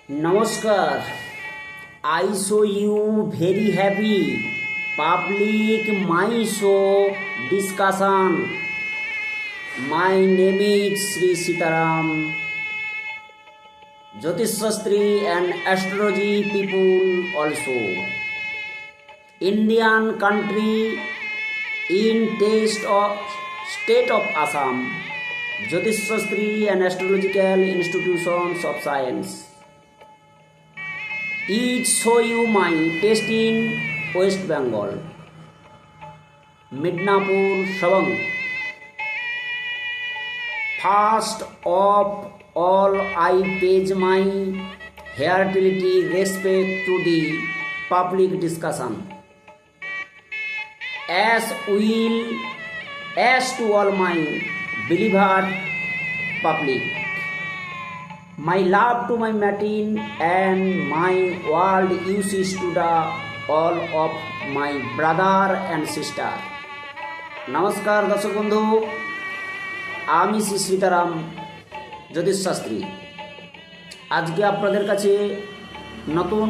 Namaskar. I saw you very happy. Public my show discussion. My name is Sri Sitaram. Jyotish Shastri and astrology people also. Indian country in taste of state of Assam. Jyotish Shastri and astrological institutions of science. Each show you my taste in West Bengal. Midnapur Shabang. First of all, I pay my hearty respect to the public discussion. As to all my beloved public. My love to my matin and my world wishes to the all of my brother and sister. নমস্কার দর্শক বন্ধু, আমি শ্রী সীতারাম জ্যোতিষ শাস্ত্রী। আজকে আপনাদের কাছে নতুন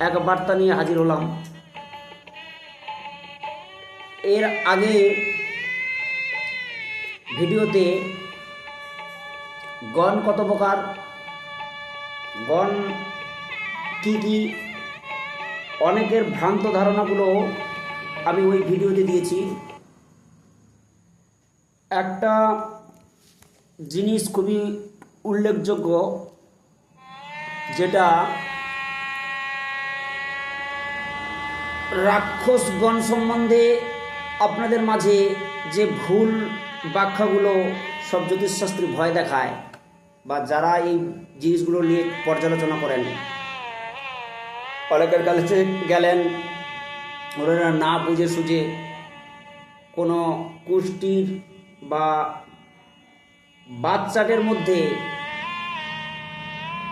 এক বার্তা নিয়ে হাজির হলাম। এর আগে ভিডিওতে গণ কত প্রকার, গণ কী কী, অনেকের ভ্রান্ত ধারণাগুলো আমি ওই ভিডিওতে দিয়েছি। একটা জিনিস খুবই উল্লেখযোগ্য, যেটা রাক্ষসগণ সম্বন্ধে আপনাদের মাঝে যে ভুল ব্যাখ্যাগুলো সব জ্যোতিষশাস্ত্রী ভয় দেখায়, বা যারা এই জিনিসগুলো নিয়ে পর্যালোচনা করেন, অনেকের কাছে গেলেন ওরা না বুঝে সুঝে কোনো কুষ্টির বা বাচ্চাদের মধ্যে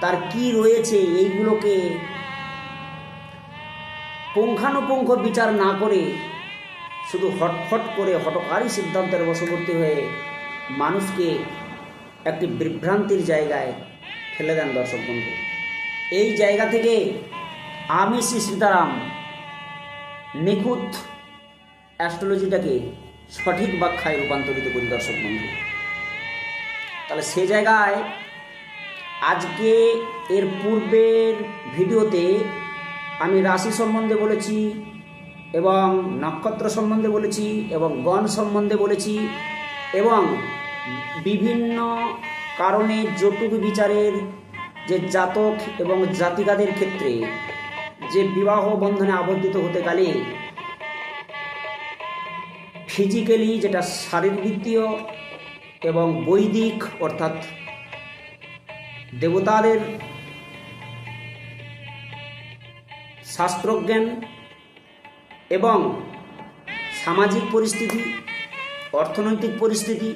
তার কি রয়েছে এইগুলোকে পুঙ্খানুপুঙ্খ বিচার না করে শুধু হটফট করে হটকারী সিদ্ধান্তের বশবর্তী হয়ে মানুষকে একটি বিভ্রান্তির জায়গায় ফেলে দেন। দর্শক বন্ধু, এই জায়গা থেকে আমি শ্রী সীতারাম নিখুঁত অ্যাস্ট্রোলজিটাকে সঠিক ব্যাখ্যায় রূপান্তরিত করি। দর্শক বন্ধু, তাহলে সে জায়গায় আজকে এর পূর্বের ভিডিওতে আমি রাশি সম্বন্ধে বলেছি, এবং নক্ষত্র সম্বন্ধে বলেছি, এবং গণ সম্বন্ধে বলেছি, এবং বিভিন্ন কারণে জটুক বিচারের যে জাতক এবং জাতিকাদের ক্ষেত্রে যে বিবাহ বন্ধনে আবদ্ধিত হতে গেলে ফিজিক্যালি, যেটা শারীরবৃত্তীয় এবং বৈদিক অর্থাৎ দেবতাদের শাস্ত্রজ্ঞান এবং সামাজিক পরিস্থিতি, অর্থনৈতিক পরিস্থিতি,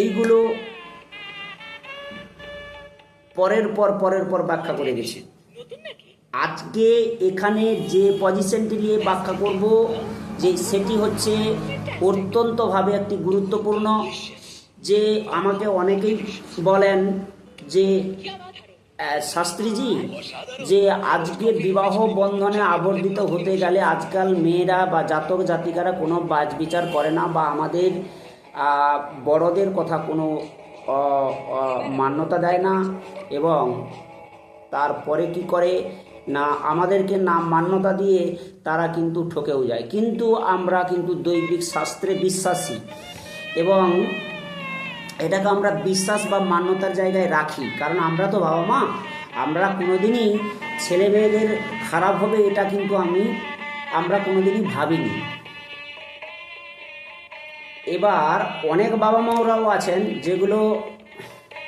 এইগুলো পরের পর ব্যাখ্যা করে গেছে। আজকে এখানে যে পজিশনটি নিয়ে ব্যাখ্যা করব, যে সেটি হচ্ছে অত্যন্তভাবে একটি গুরুত্বপূর্ণ। যে আমাকে অনেকেই বলেন যে শাস্ত্রীজি, যে আজকে বিবাহ বন্ধনে আবর্তিত হতে গেলে আজকাল মেয়েরা বা জাতক জাতিকারা কোনো বাজ বিচার করে না, বা আমাদের বড়দের কথা কোনো মান্যতা দেয় না, এবং তারপরে কি করে না, আমাদেরকে নাম মান্যতা দিয়ে তারা কিন্তু ঠকেও যায়। কিন্তু আমরা কিন্তু দৈবিক শাস্ত্রে বিশ্বাসী, এবং এটাকে আমরা বিশ্বাস বা মান্যতার জায়গায় রাখি, কারণ আমরা তো বাবা মা, আমরা কোনোদিনই ছেলে মেয়েদের খারাপ হবে এটা কিন্তু আমরা কোনোদিনই ভাবিনি। এবার অনেক বাবা মাওরাও আছেন যেগুলো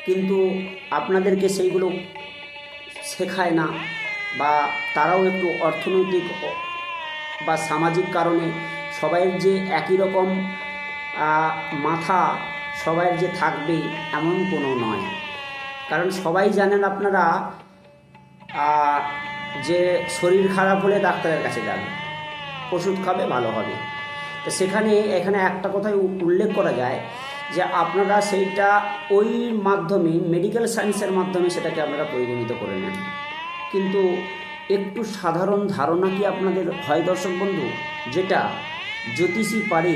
কিন্তু আপনাদেরকে সেইগুলো শেখায় না, বা তারাও একটু অর্থনৈতিক বা সামাজিক কারণে সবাইয়ের যে একই রকম মাথা সবাইয়ের যে থাকবে এমন কোনো নয়। কারণ সবাই জানেন আপনারা যে শরীর খারাপ হলে ডাক্তারের কাছে যাবে, ওষুধ খাবে, ভালো হবে। তো এখানে একটা কথাই উল্লেখ করা যায় যে আপনারা সেইটা ওই মাধ্যমে মেডিকেল সায়েন্সের মাধ্যমে সেটাকে আপনারা পরিগণিত করে নেন। কিন্তু একটু সাধারণ ধারণা কি আপনাদের হয় দর্শক বন্ধু? যেটা জ্যোতিষী পারে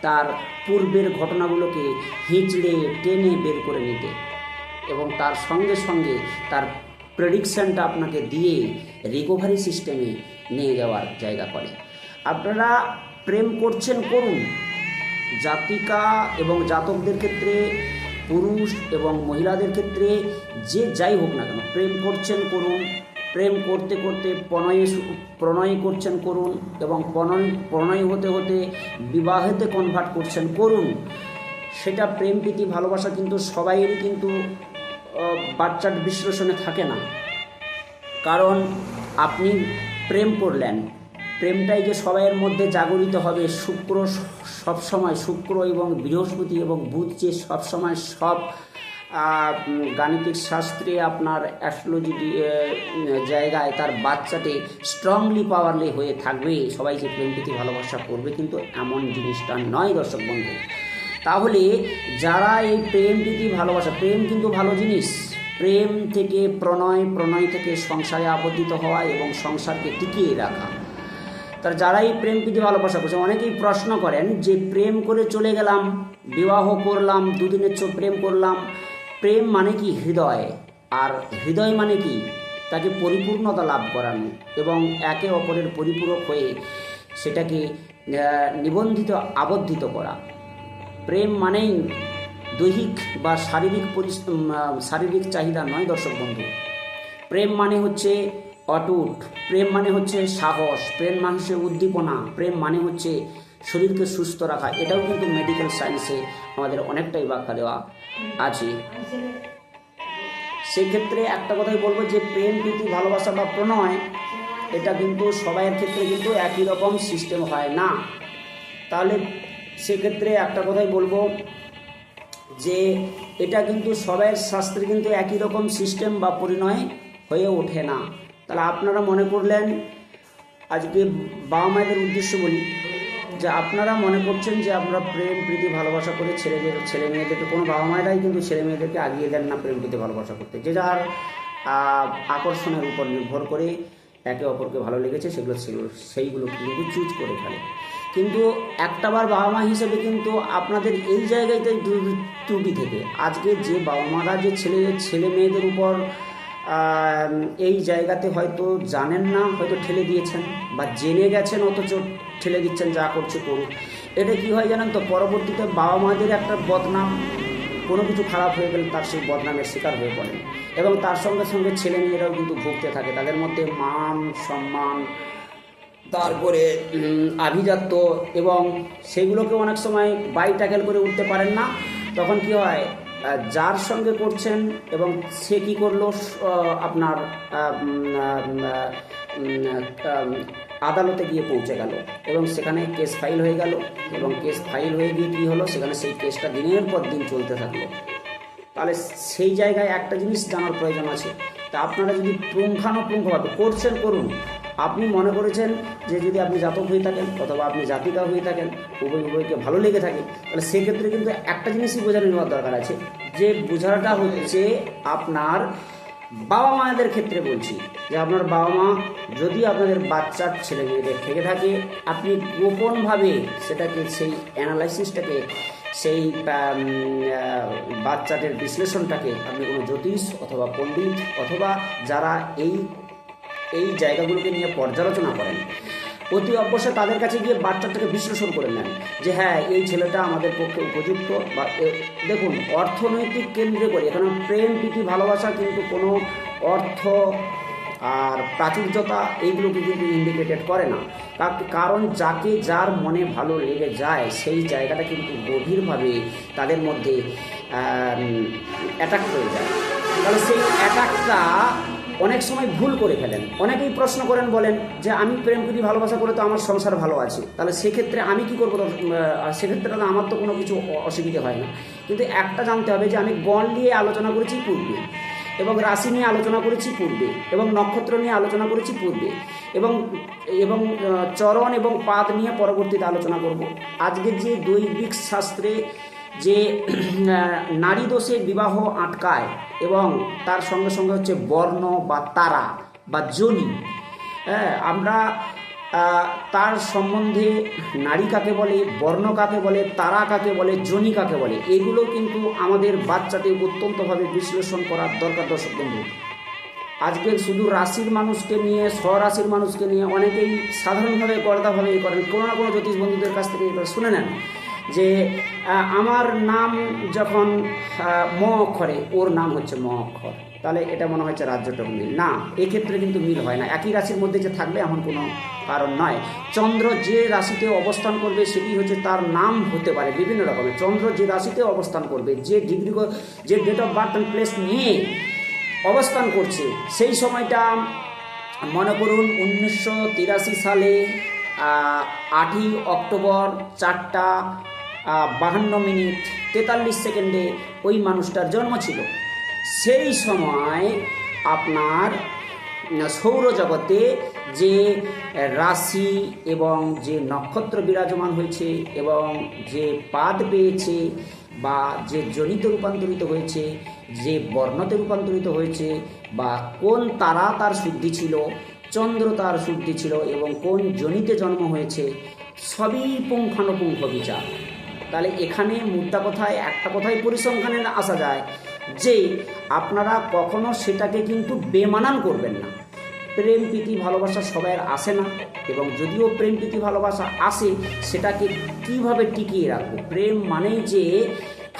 তার পূর্বের ঘটনাগুলোকে হিঁচড়ে টেনে বের করে নিতে এবং তার সঙ্গে সঙ্গে তার প্রেডিকশানটা আপনাকে দিয়ে রিকভারি সিস্টেমে নিয়ে যাওয়ার জায়গা করে। আপনারা প্রেম করছেন করুন, জাতিকা এবং জাতকদের ক্ষেত্রে, পুরুষ এবং মহিলাদের ক্ষেত্রে যে যাই হোক না কেন, প্রেম করছেন করুন, প্রেম করতে করতে প্রণয় করছেন করুন, এবং প্রণয় হতে হতে বিবাহেতে কনভার্ট করছেন করুন। সেটা প্রেম প্রীতি ভালোবাসা কিন্তু সবাইয়েরই কিন্তু বাচ্চার বিশ্লেষণে থাকে না। কারণ আপনি প্রেম করলেন, প্রেমটাই যে সবাইয়ের মধ্যে জাগরিত হবে। সবসময় শুক্র এবং বৃহস্পতি এবং বুধ যে সবসময় সব গাণিতিক শাস্ত্রে আপনার অ্যাস্ট্রোলজি জায়গায় তার বাচ্চাটি স্ট্রংলি পাওয়ারলি হয়ে থাকবে, সবাই যে প্রেম প্রীতি ভালোবাসা করবে, কিন্তু এমন জিনিসটা নয় দর্শক বন্ধু। তাহলে যারা এই প্রেম প্রীতি ভালোবাসা, প্রেম কিন্তু ভালো জিনিস, প্রেম থেকে প্রণয়, প্রণয় থেকে সংসারে আবদ্ধিত হওয়া এবং সংসারকে টিকিয়ে রাখা, তার যারাই প্রেম প্রীতি ভালোবাসা করছে, অনেকেই প্রশ্ন করেন যে প্রেম করে চলে গেলাম, বিবাহ করলাম, দুদিনের প্রেম করলাম, প্রেম মানে কি হৃদয়, আর হৃদয় মানে কি তাকে পরিপূর্ণতা লাভ করানো এবং একে অপরের পরিপূরক হয়ে সেটাকে নিবন্ধিত আবদ্ধিত করা। প্রেম মানেই দৈহিক বা শারীরিক চাহিদা নয় দর্শক বন্ধু। প্রেম মানে হচ্ছে অটুট, প্রেম মানে হচ্ছে সাহস, প্রেম মানে হচ্ছে উদ্দীপনা, প্রেম মানে হচ্ছে শরীরকে সুস্থ রাখা। এটাও কিন্তু মেডিকেল সায়েন্সে আমাদের অনেকটাই ব্যাখ্যা দেওয়া আছে। সেই ক্ষেত্রে একটা কথাই বলবো যে প্রেম প্রীতি ভালোবাসা বা প্রণয় এটা কিন্তু সবাইয়ের ক্ষেত্রে কিন্তু একই রকম সিস্টেম হয় না। তাহলে সেক্ষেত্রে একটা কথাই বলবো যে এটা কিন্তু সবাইয়ের শাস্ত্রে কিন্তু একই রকম সিস্টেম বা পরিণয় হয়ে ওঠে না। তাহলে আপনারা মনে করলেন, আজকে বাবা মায়েদের উদ্দেশ্যে বলি যে আপনারা মনে করছেন যে আপনারা প্রেম প্রীতি ভালোবাসা করে ছেলে মেয়েদেরকে, কোনো বাবা মায়েরাই কিন্তু ছেলে মেয়েদেরকে আগিয়ে দেন না প্রেম প্রীতি ভালোবাসা করতে। যে যার আকর্ষণের উপর নির্ভর করে একে অপরকে ভালো লেগেছে সেইগুলো কিন্তু চুজ করে ফেলে। কিন্তু একটাবার বাবা মা হিসেবে কিন্তু আপনাদের এই জায়গাতে ত্রুটি থেকে আজকে যে বাবা মারা যে ছেলে মেয়েদের উপর এই জায়গাতে হয়তো জানেন না, হয়তো ঠেলে দিয়েছেন, বা জেনে গেছেন অথচ ঠেলে দিচ্ছেন যা করছে করুক। এটা কি হয় জানেন তো, পরবর্তীতে বাবা মাদের একটা বদনাম, কোনো কিছু খারাপ হয়ে গেলে তার সেই বদনামের শিকার হয়ে পড়েন, এবং তার সঙ্গে সঙ্গে ছেলে মেয়েরাও কিন্তু ভুগতে থাকে। তাদের মধ্যে মান সম্মান, তারপরে আভিজাত্য, এবং সেগুলোকে অনেক সময় বাই ট্যাকেল করে উঠতে পারেন না। তখন কি হয়, যার সঙ্গে করছেন এবং সে কী করলো, আপনার আদালতে গিয়ে পৌঁছে গেল এবং সেখানে কেস ফাইল হয়ে গেল, এবং কেস ফাইল হয়ে গিয়ে কী হলো, সেখানে সেই কেসটা দিনের পর দিন চলতে থাকলো। তাহলে সেই জায়গায় একটা জিনিস জানার প্রয়োজন আছে। তা আপনারা যদি পুঙ্খানুপুঙ্খভাবে করছেন করুন। আপনি মনে করেছেন যে যদি আপনি জাতক হয়ে থাকেন অথবা আপনি জাতিকা হয়ে থাকেন, উভয়কে ভালো লেগে থাকে, তাহলে সেক্ষেত্রে কিন্তু একটা জিনিসই বোঝানো নেওয়ার দরকার আছে, যে বোঝাটা হচ্ছে আপনার বাবা মায়েদের ক্ষেত্রে বলছি, যে আপনার বাবা মা যদি আপনাদের বাচ্চার ছেলে মেয়েদের থেকে থাকে, আপনি গোপনভাবে সেটাকে, সেই অ্যানালাইসিসটাকে, সেই বাচ্চাদের বিশ্লেষণটাকে আপনি কোনো জ্যোতিষ অথবা পণ্ডিত অথবা যারা এই জায়গাগুলোকে নিয়ে পর্যালোচনা করেন, অতি অবশ্যই তাদের কাছে গিয়ে বাচ্চাটাকে বিশ্লেষণ করে নেন যে হ্যাঁ এই ছেলেটা আমাদের পক্ষে উপযুক্ত। বা দেখুন, অর্থনৈতিক কেন্দ্রে করে এখানে প্রেম প্রীতি ভালোবাসা কিন্তু কোনো অর্থ আর প্রাচুর্যতা এইগুলোকে কিন্তু ইন্ডিকেটেড করে না। কারণ যাকে যার মনে ভালো লেগে যায় সেই জায়গাটা কিন্তু গভীরভাবে তাদের মধ্যে অ্যাটাক হয়ে যায়। তাহলে সেই অ্যাটাকটা অনেক সময় ভুল করে ফেলেন। অনেকেই প্রশ্ন করেন, বলেন যে আমি প্রেম প্রীতি ভালোবাসা করে তো আমার সংসার ভালো আছে, তাহলে সেক্ষেত্রে আমি কী করবো? সেক্ষেত্রে তো আমার তো কোনো কিছু অসুবিধে হয় না। কিন্তু একটা জানতে হবে যে আমি গণ নিয়ে আলোচনা করেছি পূর্বে, এবং রাশি নিয়ে আলোচনা করেছি পূর্বে, এবং নক্ষত্র নিয়ে আলোচনা করেছি পূর্বে, এবং চরণ এবং পাদ নিয়ে পরবর্তীতে আলোচনা করব। আজকে যে দৈবিক শাস্ত্রে যে নারী দোষে বিবাহ আটকায় এবং তার সঙ্গে সঙ্গে হচ্ছে বর্ণ বা তারা বা যোনি। হ্যাঁ, আমরা তার সম্বন্ধে নারী কাকে বলে, বর্ণ কাকে বলে, তারা কাকে বলে, যোনি কাকে বলে, এগুলো কিন্তু আমাদের বাচ্চাদের অত্যন্তভাবে বিশ্লেষণ করার দরকার দর্শক বন্ধু। আজকে শুধু রাশির মানুষকে নিয়ে, স্বরাশির মানুষকে নিয়ে অনেকেই সাধারণভাবে গর্দাভাবে করেন। কোনো না কোনো জ্যোতিষ বন্ধুদের কাছ থেকে শুনে নেন যে আমার নাম যখন ম অক্ষরে, ওর নাম হচ্ছে ম অক্ষর, তাহলে এটা মনে হচ্ছে রাজ্যটা মিল না। এক্ষেত্রে কিন্তু মিল হয় না। একই রাশির মধ্যে যে থাকবে এমন কোনো কারণ নয়। চন্দ্র যে রাশিতে অবস্থান করবে সেটি হচ্ছে তার নাম হতে পারে বিভিন্ন রকমের। চন্দ্র যে রাশিতে অবস্থান করবে, যে ডিগ্রি, যে date of birth and place নিয়ে অবস্থান করছে, সেই সময়টা মনে করুন 1983 সালে 8ই অক্টোবর 4:52 ওই মানুষটার জন্ম ছিল। সেই সময় আপনার সৌরজগতে যে রাশি এবং যে নক্ষত্র বিরাজমান হয়েছে এবং যে পাদ পেয়েছে বা যে জনিতে রূপান্তরিত হয়েছে, যে বর্ণতে রূপান্তরিত হয়েছে, বা কোন তারা তার শুদ্ধি ছিল, চন্দ্র তার শুদ্ধি ছিল এবং কোন জনিতে জন্ম হয়েছে, সবই পুঙ্খানুপুঙ্খ বিচার। তাহলে এখানে মুদ্রা কথায় একটা কথাই পরিসংখ্যানে আসা যায় যে আপনারা কখনো সেটাকে কিন্তু বেমানান করবেন না। প্রেম প্রীতি ভালোবাসা সবাই আসে না, এবং যদিও প্রেম প্রীতি ভালোবাসা আসে সেটাকে কিভাবে টিকিয়ে রাখবো। প্রেম মানেই যে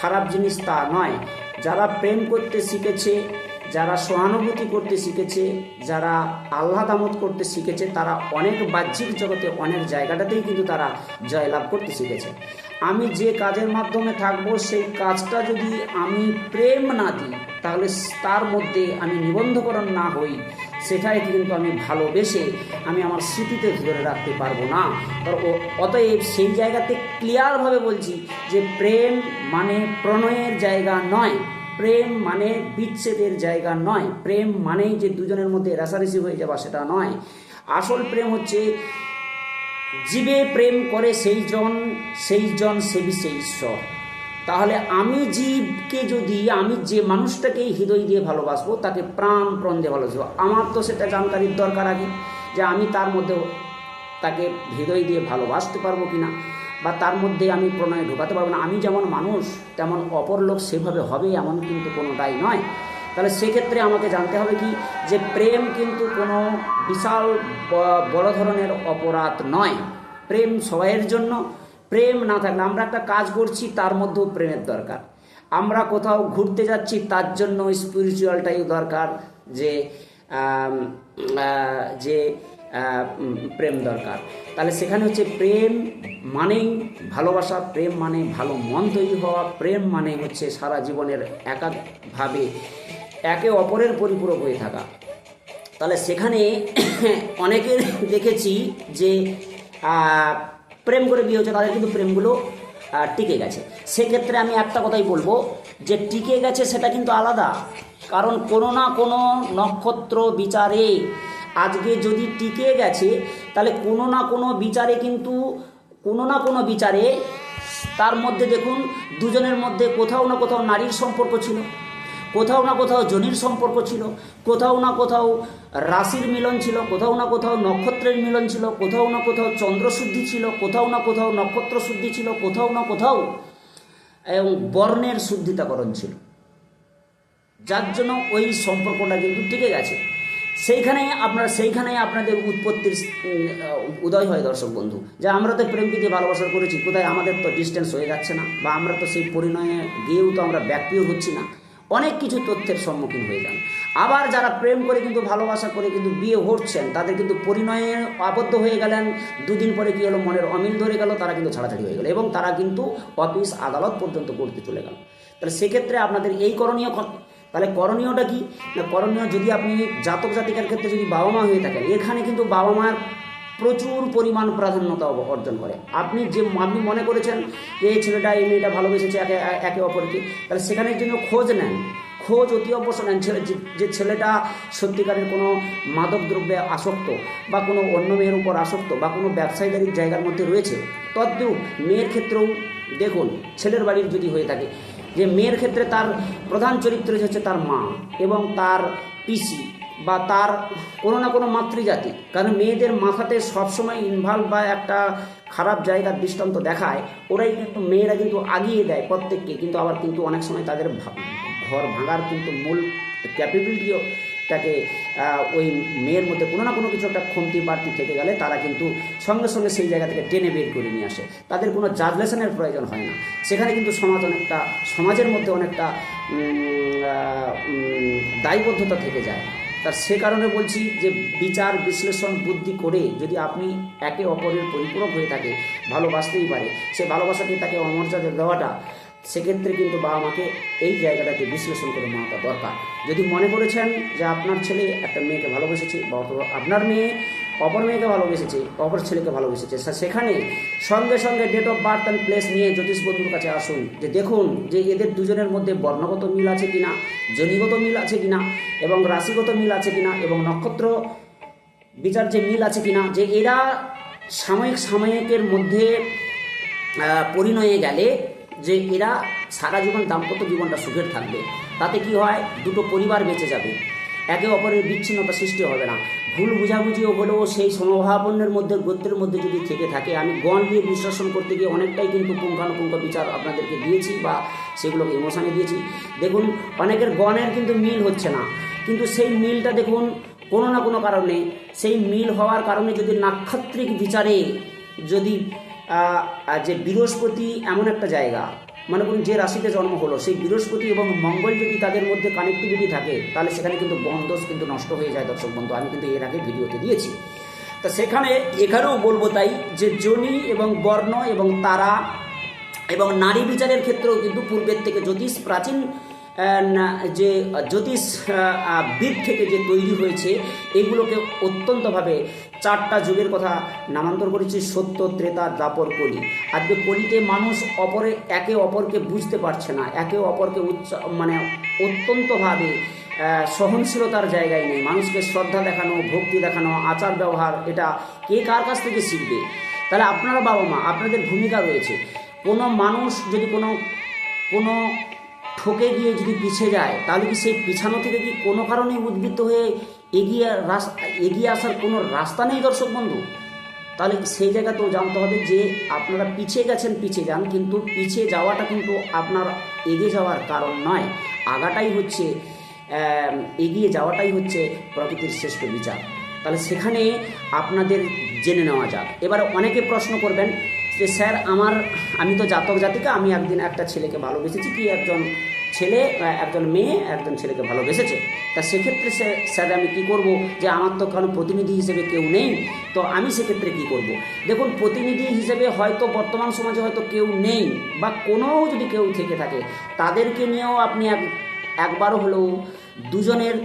খারাপ জিনিস তা নয়। যারা প্রেম করতে শিখেছে, যারা সহানুভূতি করতে শিখেছে, যারা আহ্লাদামত করতে শিখেছে, তারা অনেক বাহ্যিক জগতে অনেক জায়গাটাতেই কিন্তু তারা জয়লাভ করতে শিখেছে। আমি যে কাজের মাধ্যমে থাকবো সেই কাজটা যদি আমি প্রেম না দিই, তাহলে তার মধ্যে আমি নিবন্ধকরণ না হই, সেটাই কিন্তু আমি ভালোবেসে আমি আমার স্মৃতিতে ধরে রাখতে পারবো না। অতএব সেই জায়গাতে ক্লিয়ারভাবে বলছি যে প্রেম মানে প্রণয়ের জায়গা নয়, প্রেম মানে বিচ্ছেদের জায়গা নয়, প্রেম মানেই যে দুজনের মধ্যে রেষারেষি হয়ে যাওয়া সেটা নয়। আসল প্রেম হচ্ছে জীবে প্রেম করে সেই জন সেবী সেই ঈশ্বর। তাহলে আমি জীবকে যদি, আমি যে মানুষটাকে হৃদয় দিয়ে ভালোবাসবো, তাকে প্রাণ দিয়ে ভালোবাসবো, আমার তো সেটা জানকারির দরকার আগে যে আমি তার মধ্যে তাকে হৃদয় দিয়ে ভালোবাসতে পারবো কিনা, বা তার মধ্যে আমি প্রণয়ে ঢোকাতে পারবো না। আমি যেমন মানুষ তেমন অপর লোক সেভাবে হবে এমন কিন্তু কোনোটাই নয়। তাহলে সেক্ষেত্রে আমাকে জানতে হবে কি, যে প্রেম কিন্তু কোনো বিশাল বড় ধরনের অপরাধ নয়। প্রেম সবাইয়ের জন্য। প্রেম না থাকলে, আমরা একটা কাজ করছি তার মধ্যেও প্রেমের দরকার, আমরা কোথাও ঘুরতে যাচ্ছি তার জন্য স্পিরিচুয়ালটাই দরকার, যে প্রেম দরকার। তাহলে সেখানে হচ্ছে প্রেম মানেই ভালোবাসা, প্রেম মানে ভালো মন তৈরি হওয়া, প্রেম মানে হচ্ছে সারা জীবনের একাভাবে একে অপরের পরিপূরক হয়ে থাকা। তাহলে সেখানে অনেকের দেখেছি যে প্রেম করে বিয়ে হচ্ছে, তাদের কিন্তু প্রেমগুলো টিকে গেছে। সেক্ষেত্রে আমি একটা কথাই বলবো যে টিকে গেছে সেটা কিন্তু আলাদা, কারণ কোনো না কোনো নক্ষত্র বিচারে আজকে যদি টিকে গেছে, তাহলে কোনো না কোনো বিচারে কিন্তু তার মধ্যে দেখুন দুজনের মধ্যে কোথাও না কোথাও নারীর সম্পর্ক ছিল, কোথাও না কোথাও জনির সম্পর্ক ছিল, কোথাও না কোথাও রাশির মিলন ছিল, কোথাও না কোথাও নক্ষত্রের মিলন ছিল, কোথাও না কোথাও চন্দ্রশুদ্ধি ছিল, কোথাও না কোথাও নক্ষত্র শুদ্ধি ছিল, কোথাও না কোথাও এবং বর্ণের শুদ্ধিতাকরণ ছিল, যার জন্য ওই সম্পর্কটা কিন্তু টিকে গেছে। সেইখানেই আপনাদের উৎপত্তির উদয় হয় দর্শক বন্ধু, যে আমরা তো প্রেম প্রীতি ভালোবাসা করেছি, কোথায় আমাদের তো ডিস্টেন্স হয়ে যাচ্ছে না, বা আমরা তো সেই পরিণয়ে গিয়েও তো আমরা ব্যাকপিও হচ্ছি না, অনেক কিছু তথ্যের সম্মুখীন হয়ে যান। আবার যারা প্রেম করে কিন্তু ভালোবাসা করে কিন্তু বিয়ে হচ্ছেন, তাদের কিন্তু পরিণয়ে আবদ্ধ হয়ে গেলেন, দুদিন পরে কী হলো, মনের অমিল ধরে গেল, তারা কিন্তু ছাড়াছাড়ি হয়ে গেল এবং তারা কিন্তু অফিস আদালত পর্যন্ত করতে চলে গেল। তাহলে সেক্ষেত্রে আপনাদের এই করণীয়, তাহলে করণীয়টা কি না, করণীয় যদি আপনি জাতক জাতিকার ক্ষেত্রে যদি বাবা মা হয়ে থাকেন, এখানে কিন্তু বাবা মার প্রচুর পরিমাণ প্রাধান্যতা অর্জন করে। আপনি মনে করেছেন যে এই ছেলেটা এই মেয়েটা ভালোবেসেছে একে অপরকে, তাহলে সেখানের জন্য খোঁজ নেন, খোঁজ অতি অবশ্য নেন যে ছেলেটা সত্যিকারের কোনো মাদক দ্রব্যে আসক্ত, বা কোনো অন্য মেয়ের উপর আসক্ত, বা কোনো ব্যবসায়ীদারির জায়গার মধ্যে রয়েছে। তদ্রূপ মেয়ের ক্ষেত্রেও দেখুন ছেলের বাড়ির যদি হয়ে থাকে, যে মেয়ের ক্ষেত্রে তার প্রধান চরিত্র হচ্ছে তার মা এবং তার পিসি বা তার কোনো না কোনো মাতৃজাতি। কারণ মেয়েদের মাথাতে সবসময় ইনভলভ বা একটা খারাপ জায়গার দৃষ্টান্ত দেখায়, ওরাই কিন্তু মেয়েরা কিন্তু আগিয়ে দেয় প্রত্যেককে, কিন্তু আবার কিন্তু অনেক সময় তাদের ঘর ভাঙার কিন্তু মূল ক্যাপাবিলিটিও তাকে ওই মেয়ের মধ্যে কোনো না কোনো কিছু একটা কমতি বাড়তি থেকে গেলে তারা কিন্তু সঙ্গে সঙ্গে সেই জায়গা থেকে টেনে বের করে নিয়ে আসে, তাদের কোনো জাজলেশনের প্রয়োজন হয় না। সেখানে কিন্তু সমাজের মধ্যে অনেকটা দায়বদ্ধতা থেকে যায়। তার সে কারণে বলছি যে বিচার বিশ্লেষণ বুদ্ধি করে যদি আপনি একে অপরের পরিপূরক হয়ে থাকে, ভালোবাসতেই পারে, সে ভালোবাসাকে তাকে অমর্যাদা দেওয়াটা, সেক্ষেত্রে কিন্তু বাবা মাকে এই জায়গাটাতে বিশ্লেষণ করে নেওয়াটা দরকার। যদি মনে করেছেন যে আপনার ছেলে একটা মেয়েকে ভালোবেসেছে বা আপনার মেয়ে অপর মেয়েকে ভালোবেসেছে, অপর ছেলেকে ভালোবেসেছে, সেখানে সঙ্গে সঙ্গে date of birth and place নিয়ে জ্যোতিষ বন্ধুর কাছে আসুন, যে দেখুন যে এদের দুজনের মধ্যে বর্ণগত মিল আছে কিনা, জনিগত মিল আছে কিনা, এবং রাশিগত মিল আছে কিনা, এবং নক্ষত্র বিচার যে মিল আছে কিনা, যে এরা সাময়িকের মধ্যে পরিণয়ে গেলে যে এরা সারা জীবন দাম্পত্য জীবনটা সুখের থাকবে। তাতে কি হয়, দুটো পরিবার বেঁচে যাবে, একে অপরের বিচ্ছিন্নতা সৃষ্টি হবে না। ভুল বুঝাবুঝিও হলেও সেই সমভাবনের মধ্যে গোত্রের মধ্যে যদি থেকে থাকে, আমি গণ দিয়ে বিশ্লেষণ করতে গিয়ে অনেকটাই কিন্তু পুঙ্খানুপুঙ্খ বিচার আপনাদেরকে দিয়েছি বা সেগুলোকে ইমোশনে দিয়েছি। দেখুন অনেকের গণের কিন্তু মিল হচ্ছে না, কিন্তু সেই মিলটা দেখুন কোনো না কোনো কারণে, সেই মিল হওয়ার কারণে যদি নাক্ষত্রিক বিচারে যদি যে বৃহস্পতি এমন একটা জায়গা, মনে করুন যে রাশিতে জন্ম হলো, সেই বৃহস্পতি এবং মঙ্গল যদি তাদের মধ্যে কানেক্টিভিটি থাকে, তাহলে সেখানে কিন্তু বন্ধস কিন্তু নষ্ট হয়ে যায়। দর্শক বন্ধু, আমি কিন্তু এর আগে ভিডিওতে দিয়েছি। তা এখানেও বলবো তাই যে জনি এবং বর্ণ এবং তারা এবং নারী বিচারের ক্ষেত্রেও কিন্তু পূর্বের থেকে প্রাচীন যে জ্যোতিষবিদ থেকে যে তৈরি হয়েছে, এগুলোকে অত্যন্তভাবে 4টা যুগের কথা নামান্তর করেছি: সত্য, ত্রেতা, দ্বাপর, কলি। আজকে কলিতে মানুষ একে অপরকে বুঝতে পারছে না, একে অপরকে অত্যন্তভাবে সহনশীলতার জায়গায় নেই। মানুষকে শ্রদ্ধা দেখানো, ভক্তি দেখানো, আচার ব্যবহার, এটা কে কার কাছ থেকে শিখবে? তাহলে আপনারা বাবা মা, আপনাদের ভূমিকা রয়েছে। কোনো মানুষ যদি কোনো ঠকে গিয়ে যদি পিছিয়ে যায়, তাহলে কি সেই পিছানো থেকে কি কোনো কারণে উদ্বৃত্ত হয়ে এগিয়ে আসার কোনো রাস্তা নেই দর্শক বন্ধু? তাহলে সেই জায়গাতেও জানতে হবে যে আপনারা পিছিয়ে গেছেন, পিছিয়ে যান, কিন্তু পিছিয়ে যাওয়াটা কিন্তু আপনার এগিয়ে যাওয়ার কারণ নয়। এগিয়ে যাওয়াটাই হচ্ছে প্রকৃতির শ্রেষ্ঠ বিচার। তাহলে সেখানে আপনাদের জেনে নেওয়া যাক। এবার অনেকে প্রশ্ন করবেন যে স্যার আমি তো জাতক জাতিকা, আমি একদিন একটা ছেলেকে ভালোবেসেছি, কি একজন মেয়ে একজন ছেলেকে ভালোবেসেছে, তা সেক্ষেত্রে স্যার আমি কি করব? যে আমার তো কারণ প্রতিনিধি হিসেবে কেউ নেই, তো আমি সেক্ষেত্রে কি করব? দেখুন, প্রতিনিধি হিসেবে হয়তো বর্তমান সমাজে হয়তো কেউ নেই, বা যদি কেউ থেকে থাকে, তাদেরকে নিয়েও আপনি একবারও হলেও দুজনের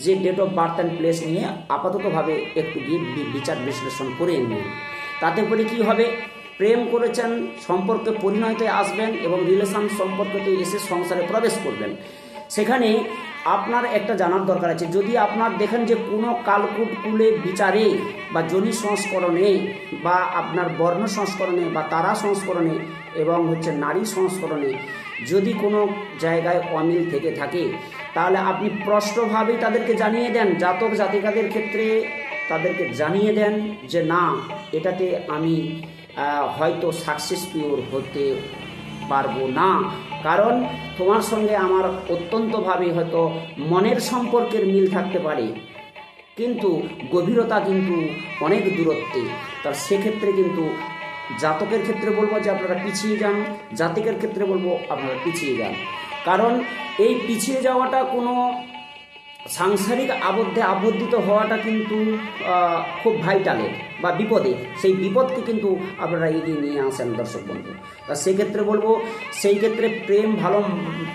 যে date of birth and place নিয়ে আপাততভাবে একটু গিয়ে বিচার বিশ্লেষণ করে নিন। তাতে করে কি হবে? প্রেম করেছেন, সম্পর্কে পরিণয়তে আসবেন এবং রিলেশন সম্পর্কতে এসে সংসারে প্রবেশ করবেন। সেখানে আপনার একটা জানার দরকার আছে, যদি আপনার দেখেন যে কোনো কালকুট কুলে বিচারে বা জনি সংস্করণে বা আপনার বর্ণ সংস্করণে বা তারা সংস্করণে এবং নারী সংস্করণে যদি কোনো জায়গায় অমিল থেকে থাকে, তাহলে আপনি স্পষ্টভাবেই তাদেরকে জানিয়ে দেন, জাতক জাতিকাদের ক্ষেত্রে তাদেরকে জানিয়ে দেন যে না, এটাতে আমি হয়তো সাকসেস পিওর হতে পারবো না, কারণ তোমার সঙ্গে আমার অত্যন্তভাবে হয়তো মনের সম্পর্কের মিল থাকতে পারে, কিন্তু গভীরতা কিন্তু অনেক দূরত্বে। তার সেক্ষেত্রে কিন্তু জাতকের ক্ষেত্রে বলবো যে আপনারা পিছিয়ে যান, জাতিকের ক্ষেত্রে বলবো আপনারা পিছিয়ে যান। কারণ এই পিছিয়ে যাওয়াটা কোনো সাংসারিক আবদ্ধিত হওয়াটা কিন্তু খুব ভাইটালের বা বিপদে, সেই বিপদকে কিন্তু আপনারা এগিয়ে নিয়ে আসেন দর্শক বন্ধু। তা সেক্ষেত্রে বলবো, সেই ক্ষেত্রে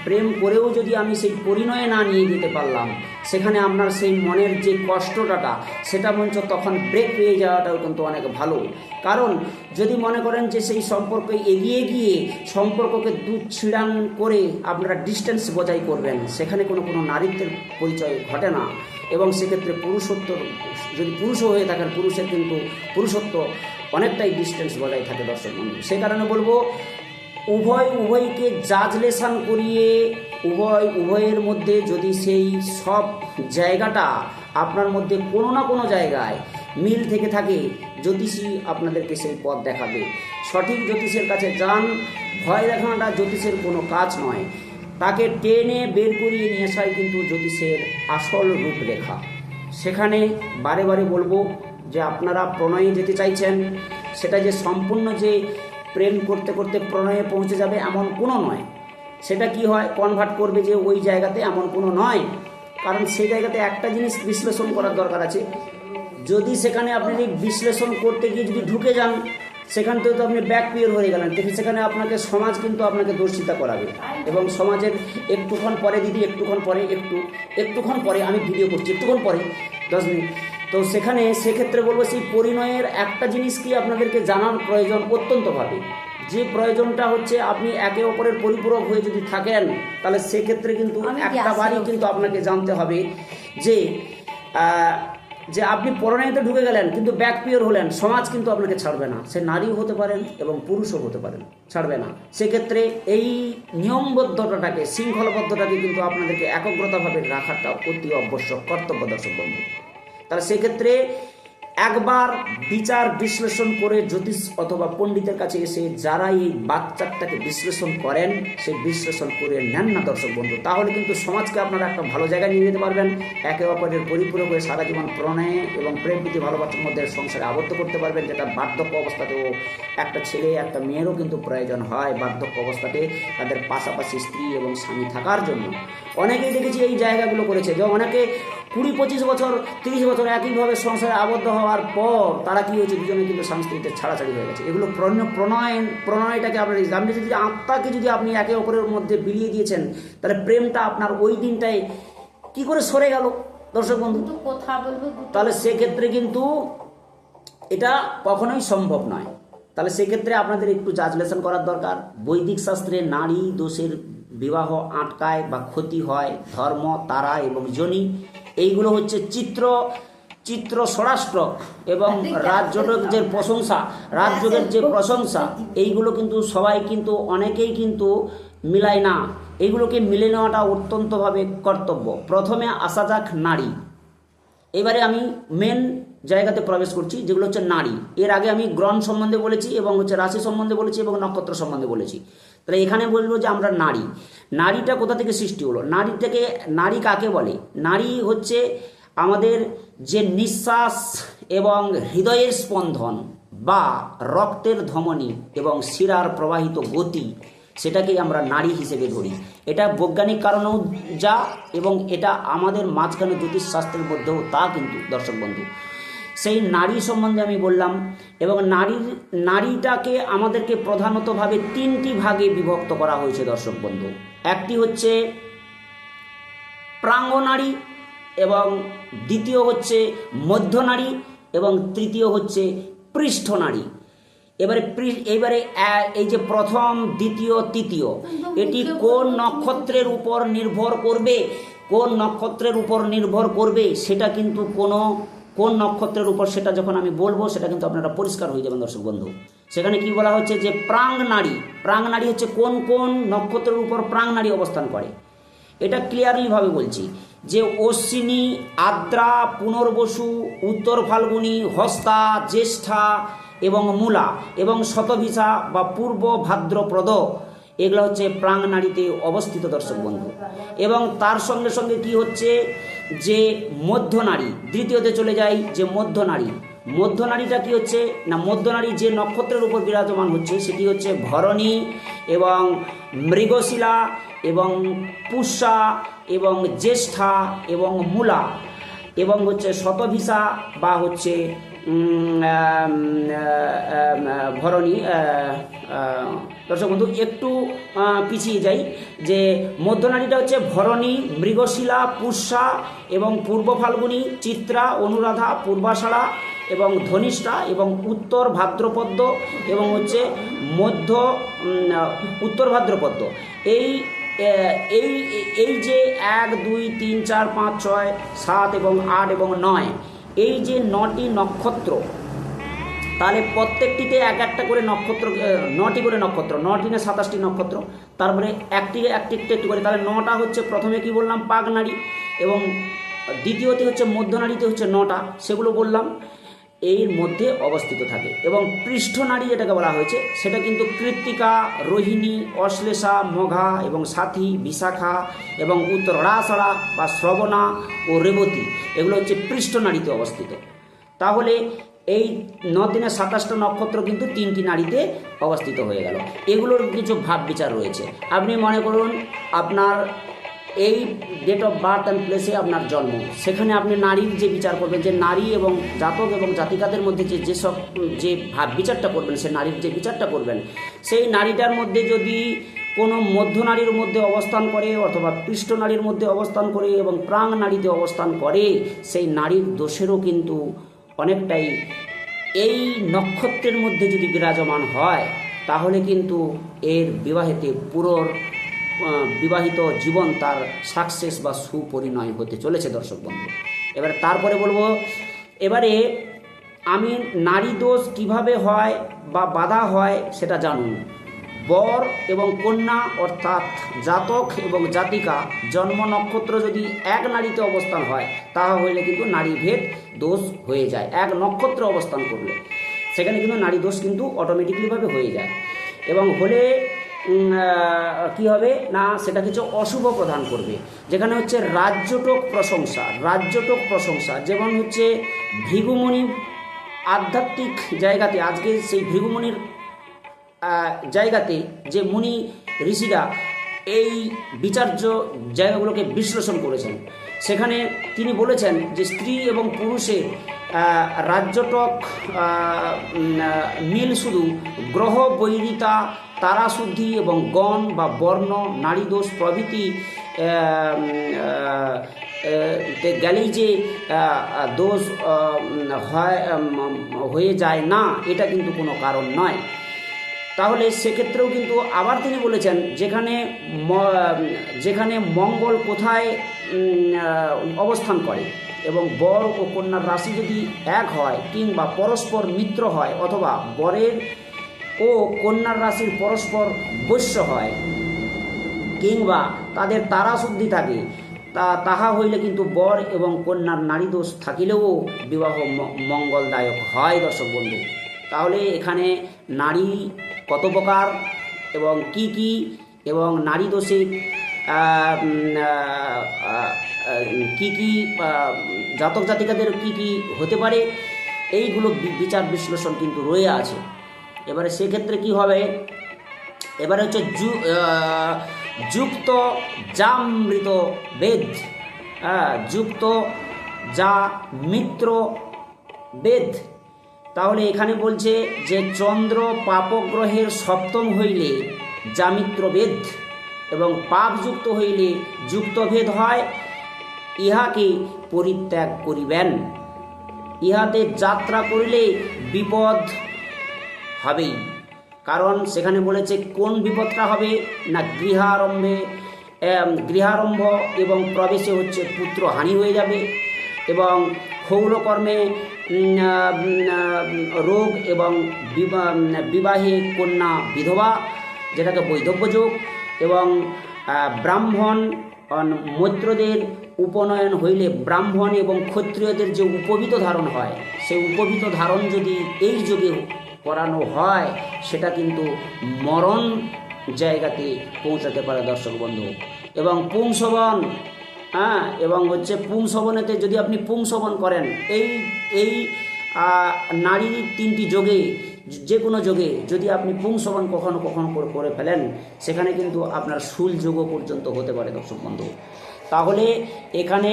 প্রেম করেও যদি আমি সেই পরিণয়ে না নিয়ে যেতে পারলাম, সেখানে আপনার সেই মনের যে কষ্টটা সেটা মঞ্চ তখন ব্রেক পেয়ে যাওয়াটাও কিন্তু অনেক ভালো। কারণ যদি মনে করেন যে সেই সম্পর্কে এগিয়ে গিয়ে সম্পর্ককে ছিড়ান করে আপনারা ডিস্টেন্স বজায় করবেন, সেখানে কোনো নারীত্বের পরিচয় ঘটে না, এবং সেক্ষেত্রে যদি পুরুষও হয়ে থাকেন, পুরুষের কিন্তু পুরুষত্ব অনেকটাই ডিস্টেন্স বজায় থাকে দর্শক বন্ধু। সে কারণে বলবো উভয়কে জাজলেশন করিয়ে উভয়ের মধ্যে যদি সেই সব জায়গাটা আপনার মধ্যে কোনো না কোনো জায়গায় মিল থেকে থাকে, জ্যোতিষী আপনাদেরকে সেই পথ দেখাবে। সঠিক জ্যোতিষের কাছে যান। ভয় দেখানোটা জ্যোতিষের কোনো কাজ নয়, তাকে টেনে বের করিয়ে নিয়ে আসাই কিন্তু জ্যোতিষের আসল রূপরেখা। সেখানে বারে বারে বলবো যে আপনারা প্রণয়ে যেতে চাইছেন, সেটা যে সম্পূর্ণ যে প্রেম করতে করতে প্রণয়ে পৌঁছে যাবে এমন কোনো নয়। সেটা কি হয়, কনভার্ট করবে যে ওই জায়গাতে, এমন কোনো নয়। কারণ সেই জায়গাতে একটা জিনিস বিশ্লেষণ করার দরকার আছে। যদি সেখানে আপনি বিশ্লেষণ করতে গিয়ে যদি ঢুকে যান, সেখান থেকে তো আপনি ব্যাক পিওর হয়ে গেলেন। দেখি সেখানে আপনাকে সমাজ কিন্তু আপনাকে দর্শিতা করাবে, এবং সমাজের একটুক্ষণ পরে দিদি, একটুক্ষণ পরে আমি ভিডিও করছি, একটুক্ষণ পরে 10 মিনিট। তো সেক্ষেত্রে বলবো সেই পরিণয়ের একটা জিনিস কি আপনাদেরকে জানার প্রয়োজন অত্যন্তভাবে। যে প্রয়োজনটা হচ্ছে আপনি একে অপরের পরিপূরক হয়ে যদি থাকেন, তাহলে সেক্ষেত্রে কিন্তু একটা বারই কিন্তু আপনাকে জানতে হবে যে আপনি পরিণয়তে ঢুকে গেলেন কিন্তু ব্যাক পিওর হলেন, সমাজ কিন্তু আপনাকে ছাড়বে না। সে নারীও হতে পারেন এবং পুরুষও হতে পারেন, ছাড়বে না। সেক্ষেত্রে এই নিয়মবদ্ধতাটাকে, শৃঙ্খলাবদ্ধতাকে কিন্তু আপনাদেরকে একগ্রতাভাবে রাখাটা অতি আবশ্যক কর্তব্য, দর্শক বন্ধু। তাহলে সেক্ষেত্রে একবার বিচার বিশ্লেষণ করে জ্যোতিষ অথবা পণ্ডিতের কাছে এসে যারা এই বাচ্চাটাকে বিশ্লেষণ করেন, সেই বিশ্লেষণ করে নেন না দর্শক বন্ধু, তাহলে কিন্তু সমাজকে আপনারা একটা ভালো জায়গায় নিয়ে যেতে পারবেন। একে অপরের পরিপূরক হয়ে সারা জীবন প্রণয়ে এবং প্রেম প্রীতি ভালোবাসার মধ্যে সংসারে আবদ্ধ করতে পারবেন, যেটা বার্ধক্য অবস্থাতেও একটা ছেলে একটা মেয়েরও কিন্তু প্রয়োজন হয় বার্ধক্য অবস্থাতে তাদের পাশাপাশি স্ত্রী এবং স্বামী থাকার জন্য। অনেকেই দেখেছি এই জায়গাগুলো করেছে, যে অনেকে 20-25 বছর 30 বছর একইভাবে সংসারে আবদ্ধ হওয়ার পর তারা কি হয়েছে, দুজনে কিন্তু স্বামী স্ত্রীতে ছাড়াছাড়ি হয়ে গেছে। এগুলো প্রণয়টাকে আপনার আপনি যদি আত্মাকে যদি আপনি একে অপরের মধ্যে বিলিয়ে দিয়েছেন, তাহলে প্রেমটা আপনার ওই দিনটায় কি করে সরে গেল দর্শক বন্ধু? তাহলে সেক্ষেত্রে কিন্তু এটা কখনোই সম্ভব নয়। তাহলে সেক্ষেত্রে আপনাদের একটু জাজলেশন করার দরকার। বৈদিক শাস্ত্রে নারী দোষের বিবাহ আটকায় বা ক্ষতি হয় ধর্ম, তারা এবং যোনি। এইগুলো হচ্ছে চিত্র স্বরাষ্ট্র এবং রাজযোগের যে প্রশংসা, এইগুলো কিন্তু সবাই কিন্তু অনেকেই কিন্তু মিলায় না। এইগুলোকে মিলে নেওয়াটা অত্যন্তভাবে কর্তব্য। প্রথমে আসা যাক নারী। এবারে আমি মেন জায়গাতে প্রবেশ করছি, যেগুলো হচ্ছে নারী। এর আগে আমি গ্রহণ সম্বন্ধে বলেছি এবং হচ্ছে রাশি সম্বন্ধে বলেছি এবং নক্ষত্র সম্বন্ধে বলেছি। তাহলে এখানে বলবো যে আমরা নারীটা কোথা থেকে সৃষ্টি হলো, নারী কাকে বলে? নারী হচ্ছে আমাদের যে নিঃশ্বাস এবং হৃদয়ের স্পন্দন বা রক্তের ধমনী এবং শিরার প্রবাহিত গতি, সেটাকেই আমরা নারী হিসেবে ধরি। এটা বৈজ্ঞানিক কারণেও যা, এবং এটা আমাদের মাঝখানে জ্যোতিষশাস্ত্রের মধ্যেও তা কিন্তু দর্শক বন্ধু। সেই নারী সম্বন্ধে আমি বললাম, এবং নারীটাকে আমাদেরকে প্রধানতভাবে 3টি ভাগে বিভক্ত করা হয়েছে দর্শক বন্ধু। একটি হচ্ছে প্রাঙ্গনারী, এবং দ্বিতীয় হচ্ছে মধ্যনারী, এবং তৃতীয় হচ্ছে পৃষ্ঠনারী। এবারে এই যে প্রথম, দ্বিতীয়, তৃতীয়, এটি কোন নক্ষত্রের উপর নির্ভর করবে সেটা কিন্তু কোন নক্ষত্রের উপর, সেটা যখন আমি বলবো সেটা কিন্তু আপনারা পরিষ্কার হয়ে যাবেন দর্শক বন্ধু। সেখানে কি বলা হচ্ছে যে প্রাঙ্গনারী হচ্ছে কোন নক্ষত্রের উপর প্রাঙ্গনারী অবস্থান করে। এটা ক্লিয়ারলি ভাবে বলছি যে অশ্বিনী, আদ্রা, পুনর্বসু, উত্তর ফাল্গুনী, হস্তা, জ্যেষ্ঠা এবং মূলা এবং শতভিসা বা পূর্ব ভাদ্রপদ, এগুলো হচ্ছে প্রাঙ্গনারীতে অবস্থিত দর্শক বন্ধু। এবং তার সঙ্গে সঙ্গে কি হচ্ছে যে মধ্যনারী, দ্বিতীয়তে চলে যাই যে মধ্যনারীটা কি হচ্ছে না, মধ্যনারী যে নক্ষত্রের উপর বিরাজমান হচ্ছে সেটি হচ্ছে ভরণী এবং মৃগশিলা এবং পুষ্যা এবং জ্যেষ্ঠা এবং মূলা এবং হচ্ছে শতভিসা বা হচ্ছে ভরণী। দর্শক বন্ধু একটু পিছিয়ে যাই, যে মধ্যনারীটা হচ্ছে ভরণী, মৃগশিলা, পুষ্যা এবং পূর্ব ফাল্গুনী, চিত্রা, অনুরাধা, পূর্বাষাঢ়া এবং ধনিষ্ঠা এবং উত্তর ভাদ্রপদ এবং হচ্ছে উত্তর ভাদ্রপদ। এই যে 1, 2, 3, 4, 5, 6, 7 এবং 8 এবং 9, এই যে 9টি নক্ষত্র, তাহলে প্রত্যেকটিতে এক একটা করে নক্ষত্র, 9টি করে নক্ষত্র, 9টি না 27টি নক্ষত্র, তারপরে একটি একটি একটু করে, তাহলে 9টা হচ্ছে, প্রথমে কি বললাম পাক নাড়ি, এবং দ্বিতীয়তে হচ্ছে মধ্যনাড়িতে হচ্ছে 9টা, সেগুলো বললাম এর মধ্যে অবস্থিত থাকে। এবং পৃষ্ঠ নাড়ি যেটাকে বলা হয়েছে সেটা কিন্তু কৃত্তিকা, রোহিণী, অশ্লেষা, মঘা এবং সাথী, বিশাখা এবং উত্তরাষাঢ়া বা শ্রবণা ও রেবতী, এগুলো হচ্ছে পৃষ্ঠ নাড়িতে অবস্থিত। তাহলে এই 9 দিনে 27টা নক্ষত্র কিন্তু 3টি নাড়িতে অবস্থিত হয়ে গেল। এগুলোর কিছু ভাব বিচার রয়েছে। আপনি মনে করুন আপনার এই ডেট অফ বার্থ অ্যান্ড প্লেসে আপনার জন্ম, সেখানে আপনি নারীর যে বিচার করবেন, যে নারী এবং জাতক এবং জাতিকাদের মধ্যে যেসব যে ভাব বিচারটা করবেন, সে নারীর যে বিচারটা করবেন, সেই নারীটার মধ্যে যদি কোনো মধ্য নারীর মধ্যে অবস্থান করে অথবা পৃষ্ঠ নারীর মধ্যে অবস্থান করে এবং প্রাং নারীতে অবস্থান করে, সেই নারীর দোষেরও কিন্তু অনেকটাই এই নক্ষত্রের মধ্যে যদি বিরাজমান হয়, তাহলে কিন্তু এর বিবাহিত জীবন তার সাকসেস বা সুপরিণয় হতে চলেছে দর্শক বন্ধু। এবারে তারপরে বলবো, এবারে আমি নারী দোষ কিভাবে হয় বা বাধা হয় সেটা জানুন। বর এবং কন্যা অর্থাৎ জাতক এবং জাতিকা জন্ম নক্ষত্র যদি এক নারীতে অবস্থান হয়, তাহা হইলে কিন্তু নারীভেদ দোষ হয়ে যায়। এক নক্ষত্র অবস্থান করলে সেখানে কিন্তু নারী দোষ কিন্তু অটোমেটিকলিভাবে হয়ে যায়। এবং হলে কি হবে না, সেটা কিছু অশুভ প্রদান করবে। যেখানে হচ্ছে রাজ্যটোক প্রশংসা, যেমন হচ্ছে ভৃগুমুনি আধ্যাত্মিক জায়গাতে, আজকে সেই ভৃগুমুনির জায়গাতে যে মুনি ঋষিরা এই বিচার্য জায়গাগুলোকে বিশ্লেষণ করেছেন, সেখানে তিনি বলেছেন যে স্ত্রী এবং পুরুষের রাজ্যটক মিল শুধু গ্রহ বৈরিতা, তারাশুদ্ধি এবং গণ বা বর্ণ, নারী দোষ প্রভৃতি গেলেই যে দোষ হয়ে যায় না, এটা কিন্তু কোনো কারণ নয়। তাহলে সেক্ষেত্রেও কিন্তু আবার তিনি বলেছেন, যেখানে মঙ্গল কোথায় অবস্থান করে এবং বর ও কন্যার রাশি যদি এক হয় কিংবা পরস্পর মিত্র হয়, অথবা বরের ও কন্যার রাশির পরস্পর বৈশ্য হয় কিংবা তাদের তারাশুদ্ধি থাকে, তাহা হইলে কিন্তু বর এবং কন্যার নারী দোষ থাকিলেও বিবাহ মঙ্গলদায়ক হয় দর্শক বন্ধু। তাহলে এখানে নারী কত প্রকার এবং কি এবং নারী দোষে কি জাতক জাতিকাদের কি হতে পারে, এইগুলো বিচার বিশ্লেষণ কিন্তু রয়ে আছে। এবারে সেক্ষেত্রে কি হবে, এবারে হচ্ছে যুক্ত জামৃত বেদ, যুক্ত যা মিত্র বেদ। তাহলে এখানে বলছে যে চন্দ্র পাপগ্রহের সপ্তম হইলে জামিত্র বেদ এবং পাপযুক্ত হইলে যুক্তভেদ হয়, ইহাকে পরিত্যাগ করিবেন। ইহাতে যাত্রা করিলে বিপদ হবেই। কারণ সেখানে বলেছে কোন বিপদটা হবে না, গৃহারম্ভ এবং প্রবেশে হচ্ছে পুত্র হানি হয়ে যাবে, এবং ক্ষৌরকর্মে রোগ, এবং বিবাহে কন্যা বিধবা, যেটাকে বৈধব্য যোগ, এবং ব্রাহ্মণ মৈত্রদের উপনয়ন হইলে ব্রাহ্মণ এবং ক্ষত্রিয়দের যে উপবীত ধারণ হয়, সেই উপবীত ধারণ যদি এই যুগে করানো হয়, সেটা কিন্তু মরণ জায়গাতে পৌঁছাতে পারে দর্শক বন্ধু। এবং পুংসবন, এবং হচ্ছে পুংসবনেতে যদি আপনি পুংসবন করেন, এই নারীর 3টি যোগে যে কোনো যোগে যদি আপনি পুংসবন কখনো করে ফেলেন, সেখানে কিন্তু আপনার শুল যোগও পর্যন্ত হতে পারে দর্শক বন্ধু। তাহলে এখানে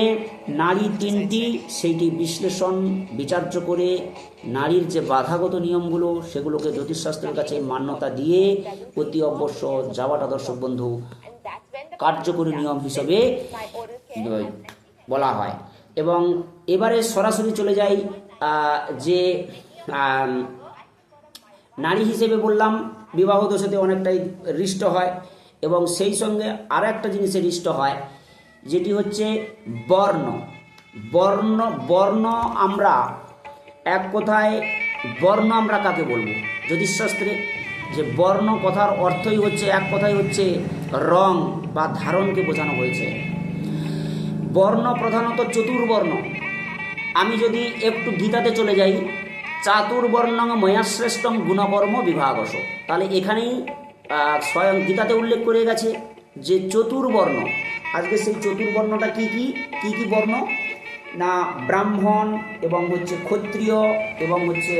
নারী 3টি, সেইটি বিশ্লেষণ বিচার্য করে নারীর যে বাধাগত নিয়মগুলো, সেগুলোকে জ্যোতিষশাস্ত্রের কাছে মান্যতা দিয়ে অতি অবশ্য যাওয়াটা দর্শক বন্ধু কার্যকরী নিয়ম হিসেবে বলা হয়। এবং এবারে সরাসরি চলে যাই যে নারী হিসেবে বললাম বিবাহ দোষেতে অনেকটাই হৃষ্ট হয়, এবং সেই সঙ্গে আর একটা জিনিসে হৃষ্ট হয়, যেটি হচ্ছে বর্ণ। আমরা এক কথায় বর্ণ আমরা কাকে বলবো জ্যোতিষশাস্ত্রে? যে বর্ণ কথার অর্থই হচ্ছে, এক কথাই হচ্ছে রং বা ধারণকে বোঝানো হয়েছে। বর্ণ প্রধানত চতুর্বর্ণ। আমি যদি একটু গীতাতে চলে যাই, চাতুর্বর্ণং ময়াশ্রেষ্ঠং গুণকর্ম বিভাগস, তাহলে এখানেই স্বয়ং গীতাতে উল্লেখ করে গেছে যে চতুর্বর্ণ। আজকে সেই চতুর্বর্ণটা কি কি কি কি বর্ণ না, ব্রাহ্মণ এবং হচ্ছে ক্ষত্রিয় এবং হচ্ছে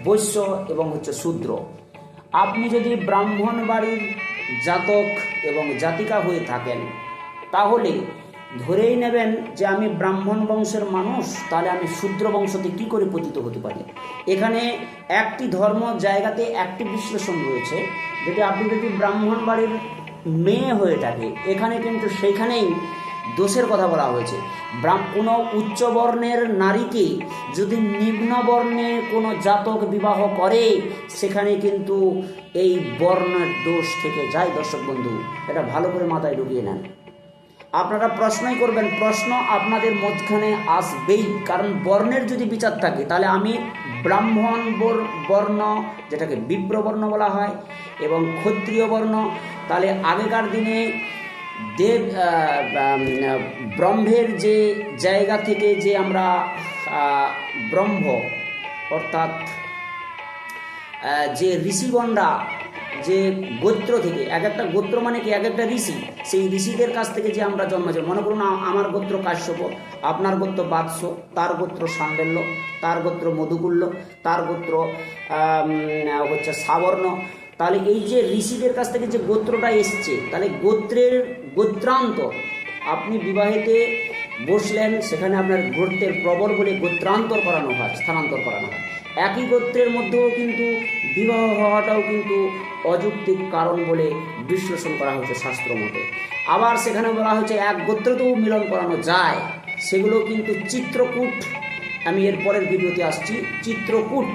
বৈশ্য এবং হচ্ছে শূদ্র। আপনি যদি ব্রাহ্মণ বাড়ির জাতক এবং জাতিকা হয়ে থাকেন, তাহলে ধরেই নেবেন যে আমি ব্রাহ্মণ বংশের মানুষ, তাহলে আমি শূদ্র বংশতে কী করে পতিত হতে পারি। এখানে একটি ধর্ম জায়গাতে একটি বিশ্লেষণ রয়েছে, যেটি আপনি যদি ব্রাহ্মণ বাড়ির মেয়ে হয়ে থাকে, এখানে কিন্তু সেইখানেই দোষের কথা বলা হয়েছে। কোনো উচ্চ বর্ণের নারীকে যদি নিম্ন বর্ণের কোনো জাতক বিবাহ করে, সেখানে কিন্তু এই বর্ণের দোষ থেকে যায়। দর্শক বন্ধু, এটা ভালো করে মাথায় ঢুকিয়ে নেন। আপনারা প্রশ্নই করবেন, প্রশ্ন আপনাদের মধ্যখানে আসবেই, কারণ বর্ণের যদি বিচার থাকে, তাহলে আমি ব্রাহ্মণ বর্ণ, যেটাকে বিপ্র বর্ণ বলা হয়, এবং ক্ষত্রিয় বর্ণ, তাহলে আগেকার দিনে দেব ব্রহ্মের যে জায়গা থেকে যে আমরা ব্রহ্ম অর্থাৎ যে ঋষিগণরা যে গোত্র থেকে, এক একটা গোত্র মানে কি এক একটা ঋষি, সেই ঋষিদের কাছ থেকে যে আমরা জন্মাচ্ছি। মনে করুন আমার গোত্র কাশ্যপ, আপনার গোত্র বাৎস, তার গোত্র সান্ডেল্য, তার গোত্র মধুকুল্য, তার গোত্র হচ্ছে সাবর্ণ। তাহলে এই যে ঋষিদের কাছ থেকে যে গোত্রটা এসছে, তাহলে গোত্রান্তর, আপনি বিবাহেতে বসলেন, সেখানে আপনার গোত্রের প্রবল বলে গোত্রান্তর করানো হয়, স্থানান্তর করানো হয়। একই গোত্রের মধ্যেও কিন্তু বিবাহ হওয়াটাও কিন্তু অযৌক্তিক কারণ বলে বিশ্লেষণ করা হয়েছে শাস্ত্র মতে। আবার সেখানে বলা হয়েছে এক গোত্রতেও মিলন করানো যায়, সেগুলো কিন্তু চিত্রকূট। আমি এর পরের ভিডিওতে আসছি। চিত্রকূট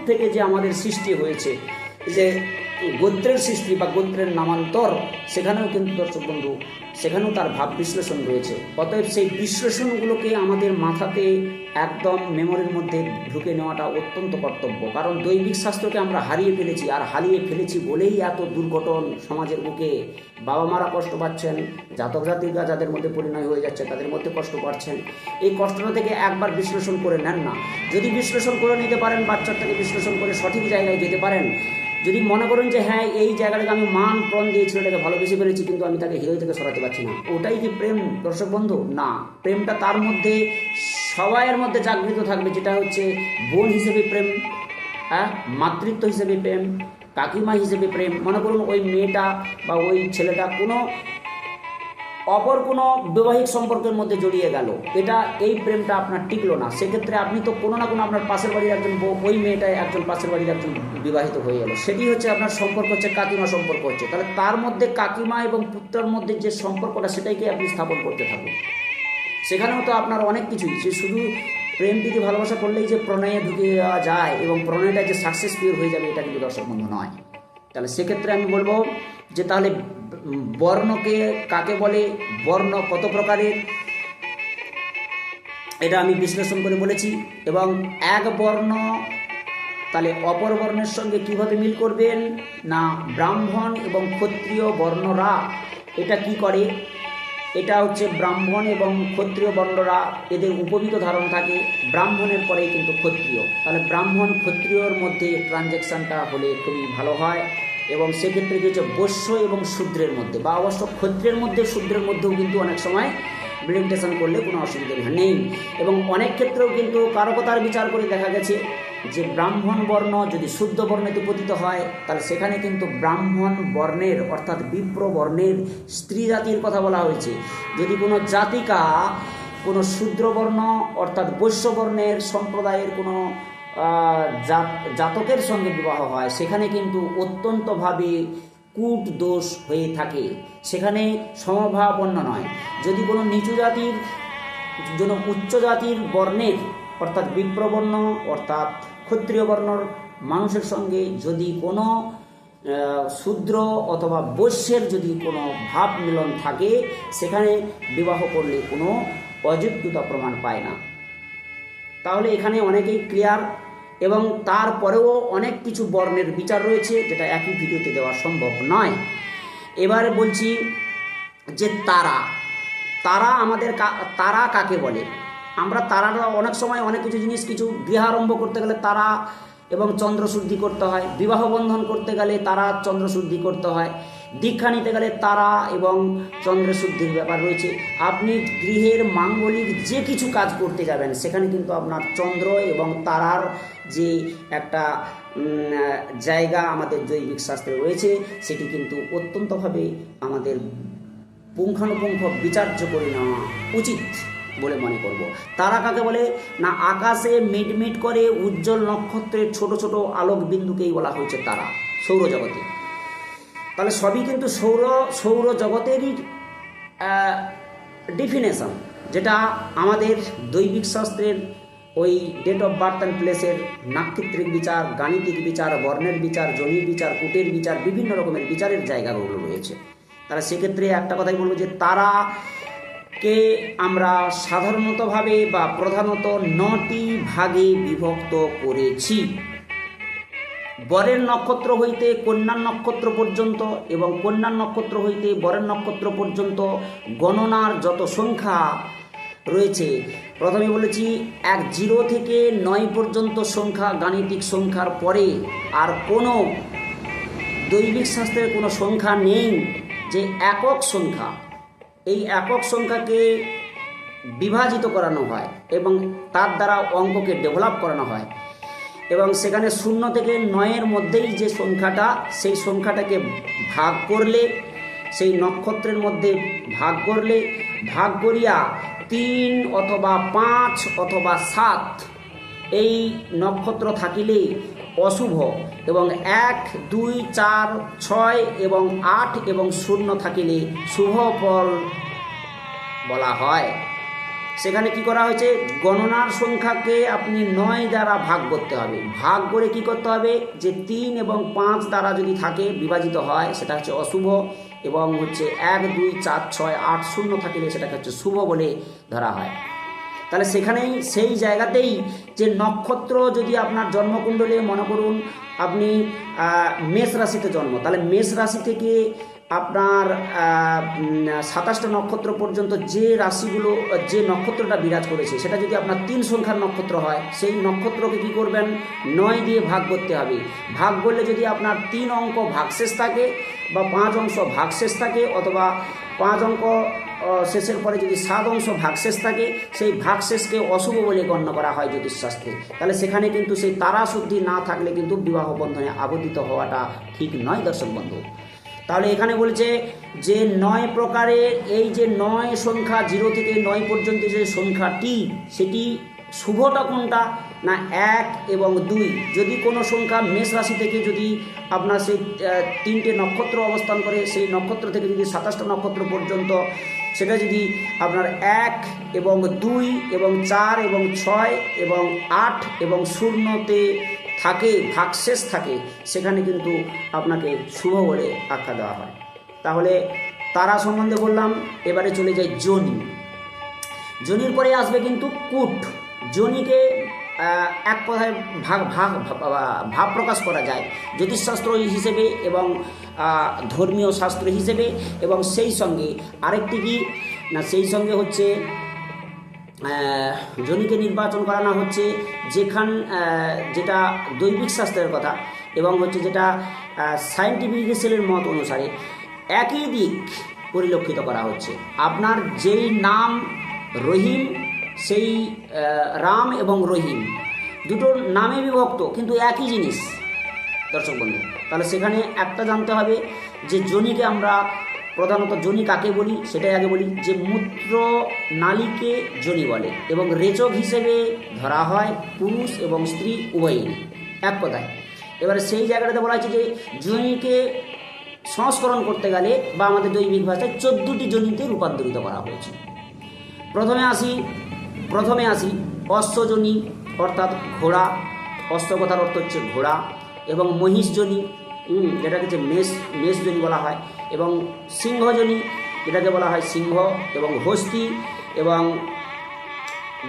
থেকে যে আমাদের সৃষ্টি হয়েছে, যে গোত্রের সৃষ্টি বা গোত্রের নামান্তর, সেখানেও কিন্তু দর্শক বন্ধু, সেখানেও তার ভাব বিশ্লেষণ রয়েছে। অতএব সেই বিশ্লেষণগুলোকে আমাদের মাথাতে একদম মেমোরির মধ্যে ঢুকে নেওয়াটা অত্যন্ত কর্তব্য। কারণ দৈবিক শাস্ত্রকে আমরা হারিয়ে ফেলেছি, আর হারিয়ে ফেলেছি বলেই এত দুর্ঘটন সমাজের বুকে। বাবা মারা কষ্ট পাচ্ছেন, জাতক জাতিকা যাদের মধ্যে পরিণয় হয়ে যাচ্ছে তাদের মধ্যে কষ্ট পাচ্ছেন। এই কষ্টটা থেকে একবার বিশ্লেষণ করে নেন না। যদি বিশ্লেষণ করে নিতে পারেন, বাচ্চাটাকে বিশ্লেষণ করে সঠিক জায়গায় যেতে পারেন, যদি মনে করেন যে হ্যাঁ এই জায়গাটাকে আমি মান প্রাণ দিয়ে ছেলেটাকে ভালোবেসে ফেলেছি, কিন্তু আমি তাকে হিরোই থেকে সরাতে পারছি না, ওটাই কি প্রেম দর্শক বন্ধু? না, প্রেমটা তার মধ্যে সবাইয়ের মধ্যে জাগৃত থাকবে, যেটা হচ্ছে বোন হিসেবে প্রেম, হ্যাঁ, মাতৃত্ব হিসেবে প্রেম, কাকিমা হিসেবে প্রেম। মনে করুন ওই মেয়েটা বা ওই ছেলেটা অপর কোনো বৈবাহিক সম্পর্কের মধ্যে জড়িয়ে গেল, এই প্রেমটা আপনার টিকলো না। সেক্ষেত্রে আপনি তো কোনো না কোনো আপনার পাশের বাড়ির একজন ওই মেয়েটায় একজন পাশের বাড়ির একজন বিবাহিত হয়ে গেল, সেটি হচ্ছে আপনার সম্পর্ক, হচ্ছে কাকিমা সম্পর্ক হচ্ছে। তাহলে তার মধ্যে কাকিমা এবং পুত্রের মধ্যে যে সম্পর্কটা, সেটাইকে আপনি স্থাপন করতে থাকুন। সেখানেও তো আপনার অনেক কিছুই, সে শুধু প্রেম প্রীতি ভালোবাসা করলেই যে প্রণয়ে ঢুকে যাওয়া যায় এবং প্রণয়টা যে সাকসেস পিওর হয়ে যাবে, এটা কিন্তু দর্শক বন্ধু নয়। তাহলে সেক্ষেত্রে আমি বলবো যে তাহলে বর্ণকে কাকে বলে, বর্ণ কত প্রকারের, এটা আমি বিশ্লেষণ করে বলেছি। এবং এক বর্ণ তাহলে অপর বর্ণের সঙ্গে কিভাবে মিল করবেন না, ব্রাহ্মণ এবং ক্ষত্রিয় বর্ণরা এটা কি করে, এটা হচ্ছে ব্রাহ্মণ এবং ক্ষত্রিয় বর্ণরা এদের উপবিত ধারণ থাকে, ব্রাহ্মণের পরেই কিন্তু ক্ষত্রিয়। তাহলে ব্রাহ্মণ ক্ষত্রিয়র মধ্যে ট্রানজ্যাকশানটা হলে খুবই ভালো হয়। এবং সেক্ষেত্রে কি হচ্ছে বৈশ্য এবং শূদ্রের মধ্যে, বা অবশ্য ক্ষত্রিয়ের মধ্যে শূদ্রের মধ্যেও কিন্তু অনেক সময় ব্রেকডেশন করলে কোনো অসুবিধা নেই। এবং অনেক ক্ষেত্রেও কিন্তু কারকতার বিচার করে দেখা গেছে যে ব্রাহ্মণ বর্ণ যদি শুদ্ধ বর্ণেতে পতিত হয়, তাহলে সেখানে কিন্তু ব্রাহ্মণ বর্ণের অর্থাৎ বিপ্র বর্ণের স্ত্রী জাতির কথা বলা হয়েছে। যদি কোনো জাতিকা কোনো শূদ্র বর্ণ অর্থাৎ বৈশ্য বর্ণের সম্প্রদায়ের কোনো জাতকের সঙ্গে বিবাহ হয়, সেখানে কিন্তু অত্যন্তভাবে কূট দোষ হয়ে থাকে, সেখানে সমভাবাপন্ন নয়। যদি কোনো নিচু জাতির জন্য উচ্চ জাতির বর্ণের অর্থাৎ বিপ্রবর্ণ অর্থাৎ ক্ষত্রিয় বর্ণর মানুষের সঙ্গে যদি কোনো শূদ্র অথবা বৈশ্যের যদি কোনো ভাব মিলন থাকে, সেখানে বিবাহ করলে কোনো অযোগ্যতা প্রমাণ পায় না। তাহলে এখানে অনেকেই ক্লিয়ার এবং তারপরেও অনেক কিছু বর্ণের বিচার রয়েছে, যেটা একই ভিডিওতে দেওয়া সম্ভব নয়। এবারে বলছি যে তারা তারা আমাদের তারা কাকে বলে? আমরা তারারা অনেক সময় অনেক কিছু জিনিস, কিছু গৃহারম্ভ করতে গেলে তারা এবং চন্দ্রশুদ্ধি করতে হয়, বিবাহ বন্ধন করতে গেলে তারা চন্দ্রশুদ্ধি করতে হয়, দীক্ষা নিতে গেলে তারা এবং চন্দ্রশুদ্ধির ব্যাপার রয়েছে। আপনি গৃহের মাঙ্গলিক যে কিছু কাজ করতে যাবেন সেখানে কিন্তু আপনার চন্দ্র এবং তারার যে একটা জায়গা আমাদের জৈবিক শাস্ত্রে রয়েছে, সেটি কিন্তু অত্যন্তভাবে আমাদের পুঙ্খানুপুঙ্খ বিচার্য করে নেওয়া উচিত বলে মনে করব। তারা কাকে বলে না, আকাশে মিটমিট করে উজ্জ্বল নক্ষত্রের ছোট ছোট আলোক বিন্দুকেই বলা হয়েছে তারা সৌরজগতে। তাহলে সবই কিন্তু সৌরজগতেরই ডিফিনেশন, যেটা আমাদের দৈবিক শাস্ত্রের ওই ডেট অফ বার্থ অ্যান্ড প্লেসের নাক্ষত্রিক বিচার, গাণিতিক বিচার, বর্ণের বিচার, জনির বিচার, কুটের বিচার, বিভিন্ন রকমের বিচারের জায়গাগুলো রয়েছে। তাহলে সেক্ষেত্রে একটা কথাই বলবো যে তারাকে আমরা সাধারণতভাবে বা প্রধানত 9টি ভাগে বিভক্ত করেছি। বরের নক্ষত্র হইতে কন্যার নক্ষত্র পর্যন্ত এবং কন্যার নক্ষত্র হইতে বরের নক্ষত্র পর্যন্ত গণনার যত সংখ্যা রয়েছে, প্রথমে বলেছি 0 থেকে 9 পর্যন্ত সংখ্যা গাণিতিক সংখ্যার পরে আর কোনো দৈবিক শাস্ত্রের কোনো সংখ্যা নেই যে একক সংখ্যা। এই একক সংখ্যাকে বিভাজিত করানো হয় এবং তার দ্বারা অঙ্ককে ডেভেলপ করানো হয় এবং সেখানে 0 থেকে 9-এর মধ্যেই যে সংখ্যাটা, সেই সংখ্যাটাকে ভাগ করলে, সেই নক্ষত্রের মধ্যে ভাগ করিয়া 3 অথবা 5 অথবা 7 এই নক্ষত্র থাকিলে অশুভ এবং 1, 2, 4, 6 এবং 8 এবং 0 থাকিলে শুভ ফল বলা হয়। সেখানে কি করা হয়েছে, গণনার সংখ্যাকে আপনি 9 দ্বারা ভাগ করতে হবে। ভাগ করে কি করতে হবে, যে 3 এবং 5 দ্বারা যদি থাকে বিভাজিত হয় সেটা হচ্ছে অশুভ, এবং হচ্ছে 1, 2, 4, 6, 8, 0 থাকিলে সেটাকে হচ্ছে শুভ বলে ধরা হয়। তাহলে সেখানেই সেই জায়গাতেই যে নক্ষত্র, যদি আপনার জন্মকুণ্ডলে মনে করুন আপনি মেষ রাশিতে জন্ম, তাহলে মেষ রাশি থেকে আপনার 27টা নক্ষত্র পর্যন্ত যে রাশিগুলো, যে নক্ষত্রটা বিরাজ করেছে সেটা যদি আপনার 3 সংখ্যার নক্ষত্র হয়, সেই নক্ষত্রকে কি করবেন, 9 দিয়ে ভাগ করতে হবে। ভাগ করলে যদি আপনার 3 অঙ্ক ভাগশেষ থাকে বা 5 অংশ ভাগশেষ থাকে, অথবা 5 অঙ্ক শেষের পরে যদি 7 অংশ ভাগশেষ থাকে, সেই ভাগশেষকে অশুভ বলে গণ্য করা হয় জ্যোতিষশাস্ত্রে। তাহলে সেখানে কিন্তু সেই তারা শুদ্ধি না থাকলে কিন্তু বিবাহ বন্ধনে আবদ্ধিত হওয়াটা ঠিক নয় দর্শক বন্ধু। তাহলে এখানে বলছে যে 9 প্রকারের এই যে 9 সংখ্যা, 0 থেকে 9 পর্যন্ত যে সংখ্যাটি, সেটি শুভটা কোনটা না 1 এবং 2। যদি কোনো সংখ্যা মেষ রাশি থেকে যদি আপনার সেই 3টে নক্ষত্র অবস্থান করে, সেই নক্ষত্র থেকে যদি 27টা নক্ষত্র পর্যন্ত সেটা যদি আপনার 1 এবং 2 এবং 4 এবং 6 এবং 8 এবং 0-তে থাকে, ভাগশেষ থাকে, সেখানে কিন্তু আপনাকে শুভ বলে আখ্যা দেওয়া হয়। তাহলে তারা সম্বন্ধে বললাম। এবারে চলে যায় যোনি। যোনির পরে আসবে কিন্তু কূট। যোনিকে এক কথায় ভাব প্রকাশ করা যায় জ্যোতিষশাস্ত্র হিসেবে এবং ধর্মীয় শাস্ত্র হিসেবে, এবং সেই সঙ্গে আরেকটি কি না, সেই সঙ্গে হচ্ছে যোনিকে নির্বাচন করানো হচ্ছে যেটা দৈবিক শাস্ত্রের কথা, এবং হচ্ছে যেটা সায়েন্টিফিক রিসার্চের মত অনুসারে একই দিক পরিলক্ষিত করা হচ্ছে। আপনার যেই নাম রহিম, সেই রাম এবং রহিম দুটো নামে বিভক্ত কিন্তু একই জিনিস দর্শক বন্ধু। তাহলে সেখানে একটা জানতে হবে যে যোনিকে আমরা প্রধানত যোনি কাকে বলি, সেটাই আগে বলি। যে মূত্র নালীকে যোনি বলে এবং রেচক হিসেবে ধরা হয় পুরুষ এবং স্ত্রী উভয়ই, এক কথায়। এবারে সেই জায়গাটাতে বলা হচ্ছে যে যোনিকে সংস্করণ করতে গেলে বা আমাদের দৈবিক ভাষায় 14টি যোনিতে রূপান্তরিত করা হয়েছে। প্রথমে আসি অশ্বযোনি, অর্থাৎ ঘোড়া। অশ্ব কথার অর্থ হচ্ছে ঘোড়া, এবং মহিষযোনি, যেটাকে যে মেষযোনি বলা হয়, এবং সিংহযোনি, যেটাকে বলা হয় সিংহ, এবং হস্তি এবং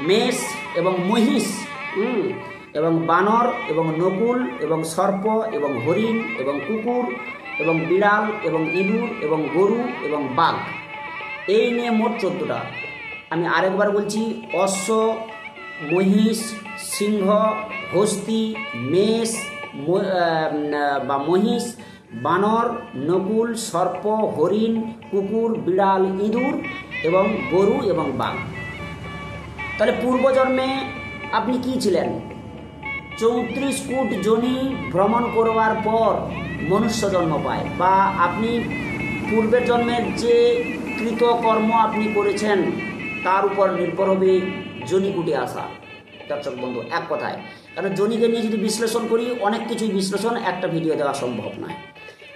মেষ এবং মহিষ এবং বানর এবং নকুল এবং সর্প এবং হরিণ এবং কুকুর এবং বিড়াল এবং ইঁদুর এবং গরু এবং বাঘ, এই নিয়ে মোট 14টা। আমি আরেকবার বলছি, অশ্ব, মহিষ, সিংহ, হস্তি, মেষ বা মহিষ, বানর, নকুল, সর্প, হরিণ, কুকুর, বিড়াল, ইঁদুর এবং গরু এবং বাঘ। তাহলে পূর্বজন্মে আপনি কি ছিলেন? 34 ফুট যোনি ভ্রমণ করবার পর মনুষ্য জন্ম পায়, বা আপনি পূর্বের জন্মের যে কৃতকর্ম আপনি করেছেন তার উপর নির্ভর হবে যোনিকুটে আসা। দর্শক বন্ধু, এক কথায়, কারণ যোনিকে নিয়ে যদি বিশ্লেষণ করি, অনেক কিছুই বিশ্লেষণ একটা ভিডিও দেওয়া সম্ভব নয়।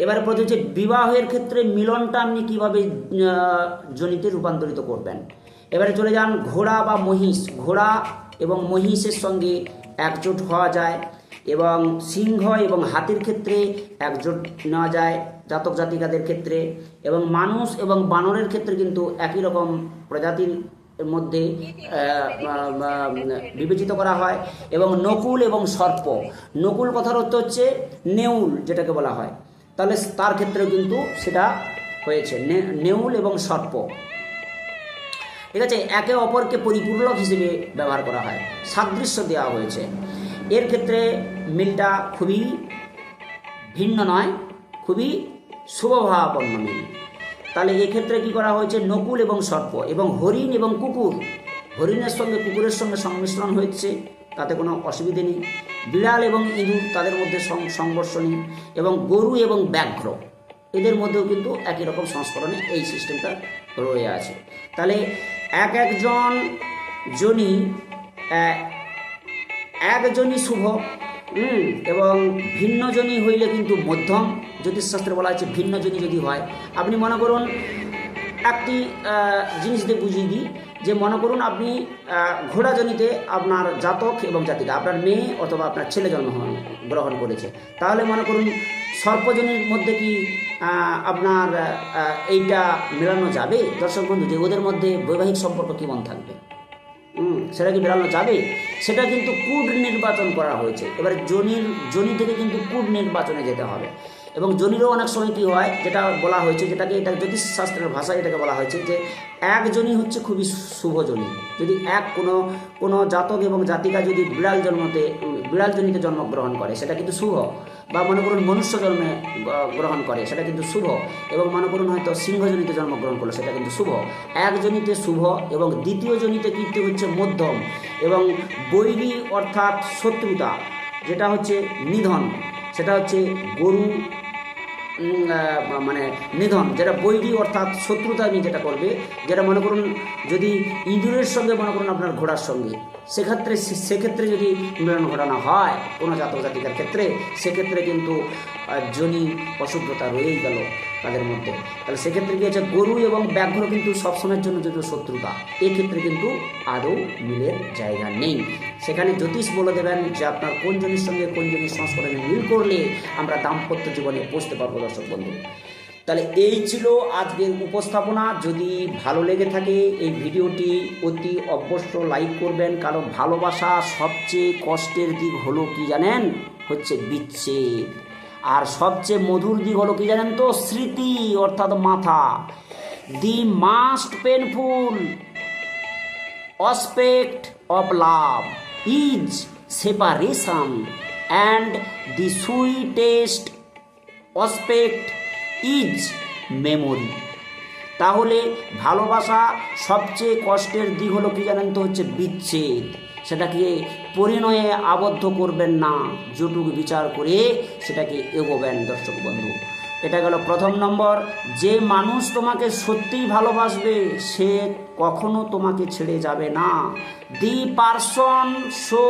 এবারে প্রথমে হচ্ছে বিবাহের ক্ষেত্রে মিলনটা আপনি কীভাবে যোনিতে রূপান্তরিত করবেন। এবারে চলে যান ঘোড়া বা মহিষ, ঘোড়া এবং মহিষের সঙ্গে একজোট হওয়া যায়, এবং সিংহ এবং হাতির ক্ষেত্রে একজোট নেওয়া যায় জাতক জাতিকাদের ক্ষেত্রে, এবং মানুষ এবং বানরের ক্ষেত্রে কিন্তু একই রকম প্রজাতির মধ্যে বিবেচিত করা হয়। এবং নকুল এবং সর্প, নকুল কথার অর্থ হচ্ছে নেউল যেটাকে বলা হয়, তাহলে তার ক্ষেত্রেও কিন্তু সেটা হয়েছে নেউল এবং সর্প। ঠিক আছে, একে অপরকে পরিপূরক হিসেবে ব্যবহার করা হয়, সাদৃশ্য দেওয়া হয়েছে। এর ক্ষেত্রে মিলটা খুবই ভিন্ন নয়, খুবই শুভভাবাপন্ন মিল। তাহলে এক্ষেত্রে কি করা হয়েছে? নকুল এবং সর্প এবং হরিণ এবং কুকুর, হরিণের সঙ্গে কুকুরের সঙ্গে সংমিশ্রণ হয়েছে, তাতে কোনো অসুবিধে নেই। বিড়াল এবং ইঁদুর, তাদের মধ্যে সংঘর্ষ নেই। এবং গরু এবং ব্যাঘ্র, এদের মধ্যেও কিন্তু একই রকম সংস্করণে এই সিস্টেমটা রয়ে আছে। তাহলে একজন যোনি, একজনই শুভ, এবং ভিন্ন জনি হইলে কিন্তু মধ্যম। জ্যোতিষশাস্ত্রে বলা হচ্ছে ভিন্ন জনি যদি হয়, আপনি মনে করুন একটি জিনিস দিয়ে বুঝিয়ে দিই, যে মনে করুন আপনি ঘোড়া জনিতে আপনার জাতক এবং জাতিকা, আপনার মেয়ে অথবা আপনার ছেলে গ্রহণ করেছে, তাহলে মনে করুন সর্পজনীর মধ্যে কি আপনার এইটা মেলানো যাবে? দর্শক বন্ধু, যে ওদের মধ্যে বৈবাহিক সম্পর্ক কেমন থাকবে, সেটা কি বেরানো যাবে? সেটা কিন্তু কুড নির্বাচন করা হয়েছে। এবারে জনি থেকে কিন্তু কুড নির্বাচনে যেতে হবে। এবং জনিরও অনেক সময় কী হয়, যেটা বলা হয়েছে, যেটাকে এটা জ্যোতিষশাস্ত্রের ভাষায় এটাকে বলা হয়েছে যে এক জনি হচ্ছে খুবই শুভ জনি। যদি কোনো জাতক এবং জাতিকা যদি বিড়াল জনিতে জন্মগ্রহণ করে, সেটা কিন্তু শুভ। বা মনে করুন মনুষ্য জন্মে গ্রহণ করে, সেটা কিন্তু শুভ। এবং মনে করুন হয়তো সিংহজনিতে জন্মগ্রহণ করলো, সেটা কিন্তু শুভ। এক জনিতে শুভ, এবং দ্বিতীয় জনিতে কীর্তি হচ্ছে মধ্যম। এবং বৈরী অর্থাৎ শত্রুতা, যেটা হচ্ছে নিধন, সেটা হচ্ছে গরু, মানে নিধন, যেটা বৈরী অর্থাৎ শত্রুতা নিয়ে যেটা করবে, যেটা মনে করুন যদি ইঁদুরের সঙ্গে মনে করুন আপনার ঘোড়ার সঙ্গে, সেক্ষেত্রে যদি মিলন ঘটানো হয় কোনো জাতক জাতিকার ক্ষেত্রে, সেক্ষেত্রে কিন্তু জনি অশুদ্ধতা রয়েই গেল তাদের মধ্যে। তাহলে সেক্ষেত্রে কি হচ্ছে, গরু এবং ব্যাঘ্র কিন্তু সবসময়ের জন্য যদি শত্রুতা, এক্ষেত্রে কিন্তু আদৌ মিলের জায়গা নেই। সেখানে জ্যোতিষ বলে দেবেন যে আপনার কোন জনির সঙ্গে কোন জনির সংস্করণে মিল করলে আমরা দাম্পত্য জীবনে পৌঁছতে পারবো। দর্শক বন্ধু, তাহলে এই ছিল আজকের উপস্থাপনা। যদি ভালো লেগে থাকে এই ভিডিওটি অতি অবশ্য লাইক করবেন, কারণ ভালোবাসা সবচেয়ে কষ্টের দিক হলো কি জানেন? হচ্ছে বিচ্ছেদ। আর সবচেয়ে মধুর দিক হলো কি জানেন তো? স্মৃতি অর্থাৎ মাথা। The most painful aspect of love is separation and the sweetest aspect is memory. তাহলে ভালোবাসা সবচেয়ে কষ্টের দিক হলো কি জানেন তো? হচ্ছে বিচ্ছেদ। সেটাকে পরিণয়ে আবদ্ধ করবেন না, যেটুকু বিচার করে সেটাকে এগোবেন। দর্শক বন্ধু, এটা গেল প্রথম নম্বর। যে মানুষ তোমাকে সত্যিই ভালোবাসবে সে কখনো তোমাকে ছেড়ে যাবে না। The person so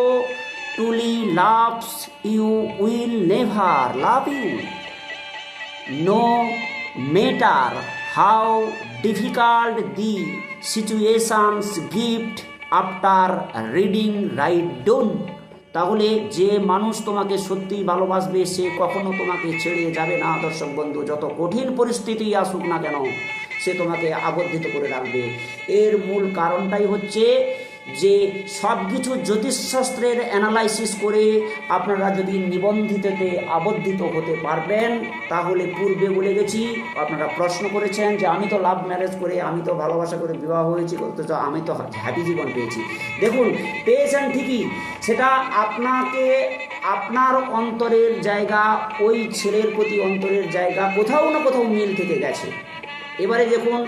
truly loves you will never love you, no matter how difficult the situations gift after reading right down। তাহলে যে মানুষ তোমাকে সত্যিই ভালোবাসবে সে কখনো তোমাকে ছেড়ে যাবে না। দর্শক বন্ধু, যত কঠিন পরিস্থিতি আসুক না কেন, সে তোমাকে আবদ্ধিত করে রাখবে। এর মূল কারণটাই হচ্ছে যে সব কিছু জ্যোতিষশাস্ত্রের অ্যানালাইসিস করে আপনারা যদি নিবন্ধিততে আবদ্ধিত হতে পারবেন, তাহলে পূর্বে বলে গেছি, আপনারা প্রশ্ন করেছেন যে আমি তো লাভ ম্যারেজ করে, আমি তো ভালোবাসা করে বিবাহ হয়েছি, অথচ আমি তো হ্যাপি জীবন পেয়েছি। দেখুন, পেয়েছেন ঠিকই, সেটা আপনাকে আপনার অন্তরের জায়গা, ওই ছেলের প্রতি অন্তরের জায়গা কোথাও না কোথাও মিল থেকে গেছে। এবারে দেখুন,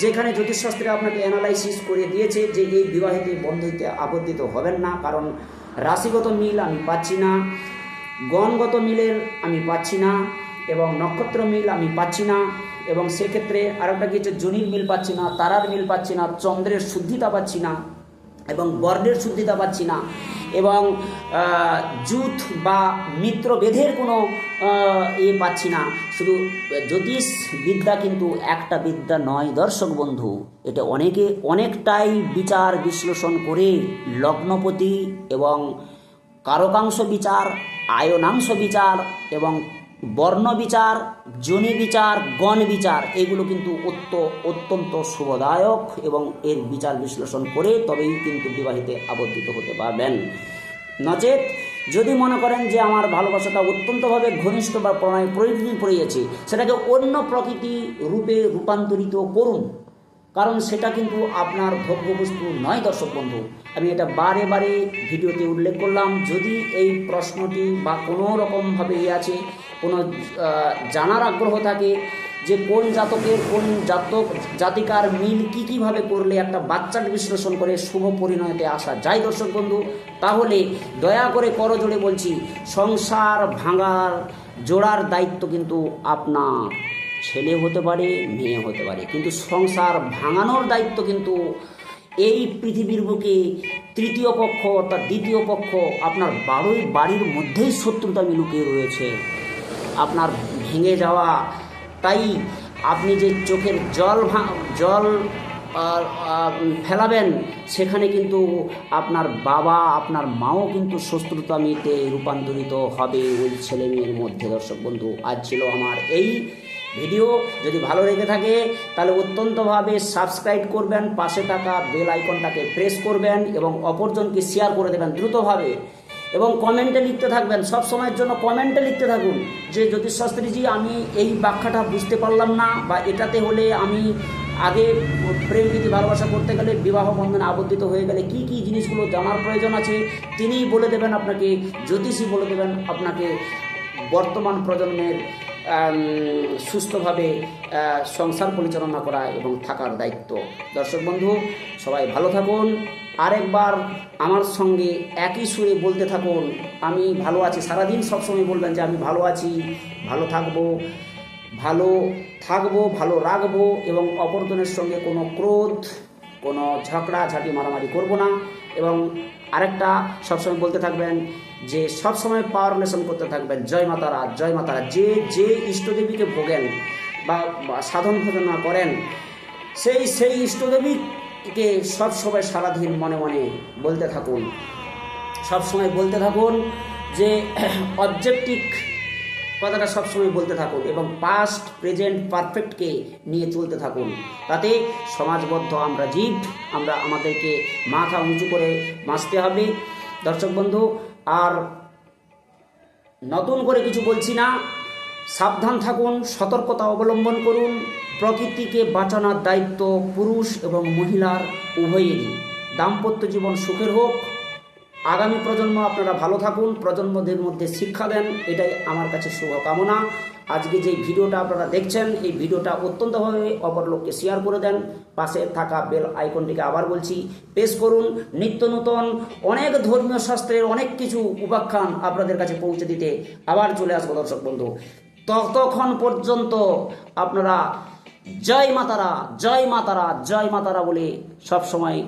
যেখানে জ্যোতিষশাস্ত্রে আপনাকে অ্যানালাইসিস করে দিয়েছে যে এই বিবাহিত বন্ধুতে আবদ্ধিত হবেন না, কারণ রাশিগত মিল আমি পাচ্ছি না, গণগত মিলের আমি পাচ্ছি না, এবং নক্ষত্র মিল আমি পাচ্ছি না, এবং সেক্ষেত্রে আরেকটা কি হচ্ছে, জনির মিল পাচ্ছি না, তারার মিল পাচ্ছি না, চন্দ্রের শুদ্ধিতা পাচ্ছি না, এবং বর্ণের শুদ্ধিতা পাচ্ছি না, এবং জুথ বা মিত্রভেদের কোনো পাচ্ছি না। শুধু জ্যোতিষ বিদ্যা কিন্তু একটা বিদ্যা নয় দর্শক বন্ধু, এটা অনেকটাই বিচার বিশ্লেষণ করে লগ্নপতি এবং কারকাংশ বিচার, আয়নাংশ বিচার এবং বর্ণ বিচার, যোনি বিচার, গণ বিচার, এগুলো কিন্তু অত্যন্ত শুভদায়ক, এবং এর বিচার বিশ্লেষণ করে তবেই কিন্তু বিবাহিতে আবদ্ধিত হতে পারবেন। নচেত যদি মনে করেন যে আমার ভালোবাসাটা অত্যন্তভাবে ঘনিষ্ঠ বা প্রয়োজন পড়িয়েছে, সেটাকে অন্য প্রকৃতি রূপে রূপান্তরিত করুন, কারণ সেটা কিন্তু আপনার ভোগ্যবস্তু নয় দর্শক বন্ধু। আমি এটা বারে বারে ভিডিওতে উল্লেখ করলাম। যদি এই প্রশ্নটি বা কোনো রকমভাবে আছে, কোনো জানার আগ্রহ থাকে যে কোন জাতকের কোন জাতিকার মিল কীভাবে করলে একটা বাচ্চাকে বিশ্লেষণ করে শুভ পরিণয়তে আসা যায় দর্শক বন্ধু, তাহলে দয়া করে করজোড়ে বলছি, সংসার ভাঙার জোড়ার দায়িত্ব কিন্তু আপনার, ছেলে হতে পারে, মেয়ে হতে পারে, কিন্তু সংসার ভাঙানোর দায়িত্ব কিন্তু এই পৃথিবীর বুকে তৃতীয় পক্ষ অর্থাৎ দ্বিতীয় পক্ষ আপনার বাড়ির মধ্যেই শত্রুতা লুকিয়ে রয়েছে, আপনার ভেঙে যাওয়া। তাই আপনি যে চোখের জল ফেলাবেন, সেখানে কিন্তু আপনার বাবা, আপনার মাও কিন্তু শত্রুতামিতে রূপান্তরিত হবে ওই ছেলে মেয়ের মধ্যে। দর্শক বন্ধু, আজ ছিল আমার এই ভিডিও। যদি ভালো লেগে থাকে তাহলে অত্যন্তভাবে সাবস্ক্রাইব করবেন, পাশে থাকা বেল আইকনটাকে প্রেস করবেন এবং অপরজনকে শেয়ার করে দেবেন দ্রুতভাবে, এবং কমেন্টে লিখতে থাকবেন, সব সময়ের জন্য কমেন্টে লিখতে থাকুন যে জ্যোতিষশাস্ত্রীজি আমি এই ব্যাখ্যাটা বুঝতে পারলাম না, বা এটাতে হলে আমি আগে প্রেম প্রীতি ভালোবাসা করতে গেলে, বিবাহ বন্ধনে আবদ্ধিত হয়ে গেলে কি কি জিনিসগুলো জানার প্রয়োজন আছে, তিনিই বলে দেবেন আপনাকে, জ্যোতিষী বলে দেবেন আপনাকে বর্তমান প্রজন্মের সুস্থভাবে সংসার পরিচালনা করা এবং থাকার দায়িত্ব। দর্শক বন্ধু, সবাই ভালো থাকুন। আরেকবার আমার সঙ্গে একই সুরে বলতে থাকুন, আমি ভালো আছি। সারাদিন সবসময় বলবেন যে আমি ভালো আছি, ভালো থাকবো, ভালো রাখবো, এবং অপরজনের সঙ্গে কোনো ক্রোধ, কোনো ঝগড়াঝাটি মারামারি করব না। এবং আরেকটা সবসময় বলতে থাকবেন যে সবসময় পাওয়ার রিলেশন করতে থাকবেন, জয় মাতারা, জয় মাতারা। যে ইষ্টদেবীকে ভোগেন বা সাধন ভজনা করেন, সেই ইষ্টদেবীকে সবসময় সারাদিন মনে মনে বলতে থাকুন, সবসময় বলতে থাকুন যে অবজেক্টিভ কথাটা সবসময় বলতে থাকুন, এবং পাস্ট প্রেজেন্ট পারফেক্টকে নিয়ে চলতে থাকুন। তাতে সমাজবদ্ধ আমরা জীব, আমাদেরকে মাথা উঁচু করে বাঁচতে হবে দর্শক বন্ধু। আর নতুন করে কিছু বলছি না, সাবধান থাকুন, সতর্কতা অবলম্বন করুন। প্রকৃতিকে বাঁচানোর দায়িত্ব পুরুষ এবং মহিলার উভয়েরই। দাম্পত্য জীবন সুখের হোক, আগামী প্রজন্ম আপনারা ভালো থাকুন, প্রজন্মদের মধ্যে শিক্ষা দেন, এটাই আমার কাছে শুভকামনা। আজকে যে ভিডিওটা আপনারা দেখছেন, এই ভিডিওটা অত্যন্তভাবে অপর লোককে শেয়ার করে দেন, পাশে থাকা বেল আইকনটিকে আবার বলছি প্রেস করুন। নিত্য নতুন অনেক ধর্মীয় শাস্ত্রের অনেক কিছু উপাখ্যান আপনাদের কাছে পৌঁছে দিতে আবার চলে আসবো দর্শক বন্ধু। ততক্ষণ পর্যন্ত আপনারা জয় মাতারা, জয় মাতারা, জয় মাতারা বলে সবসময়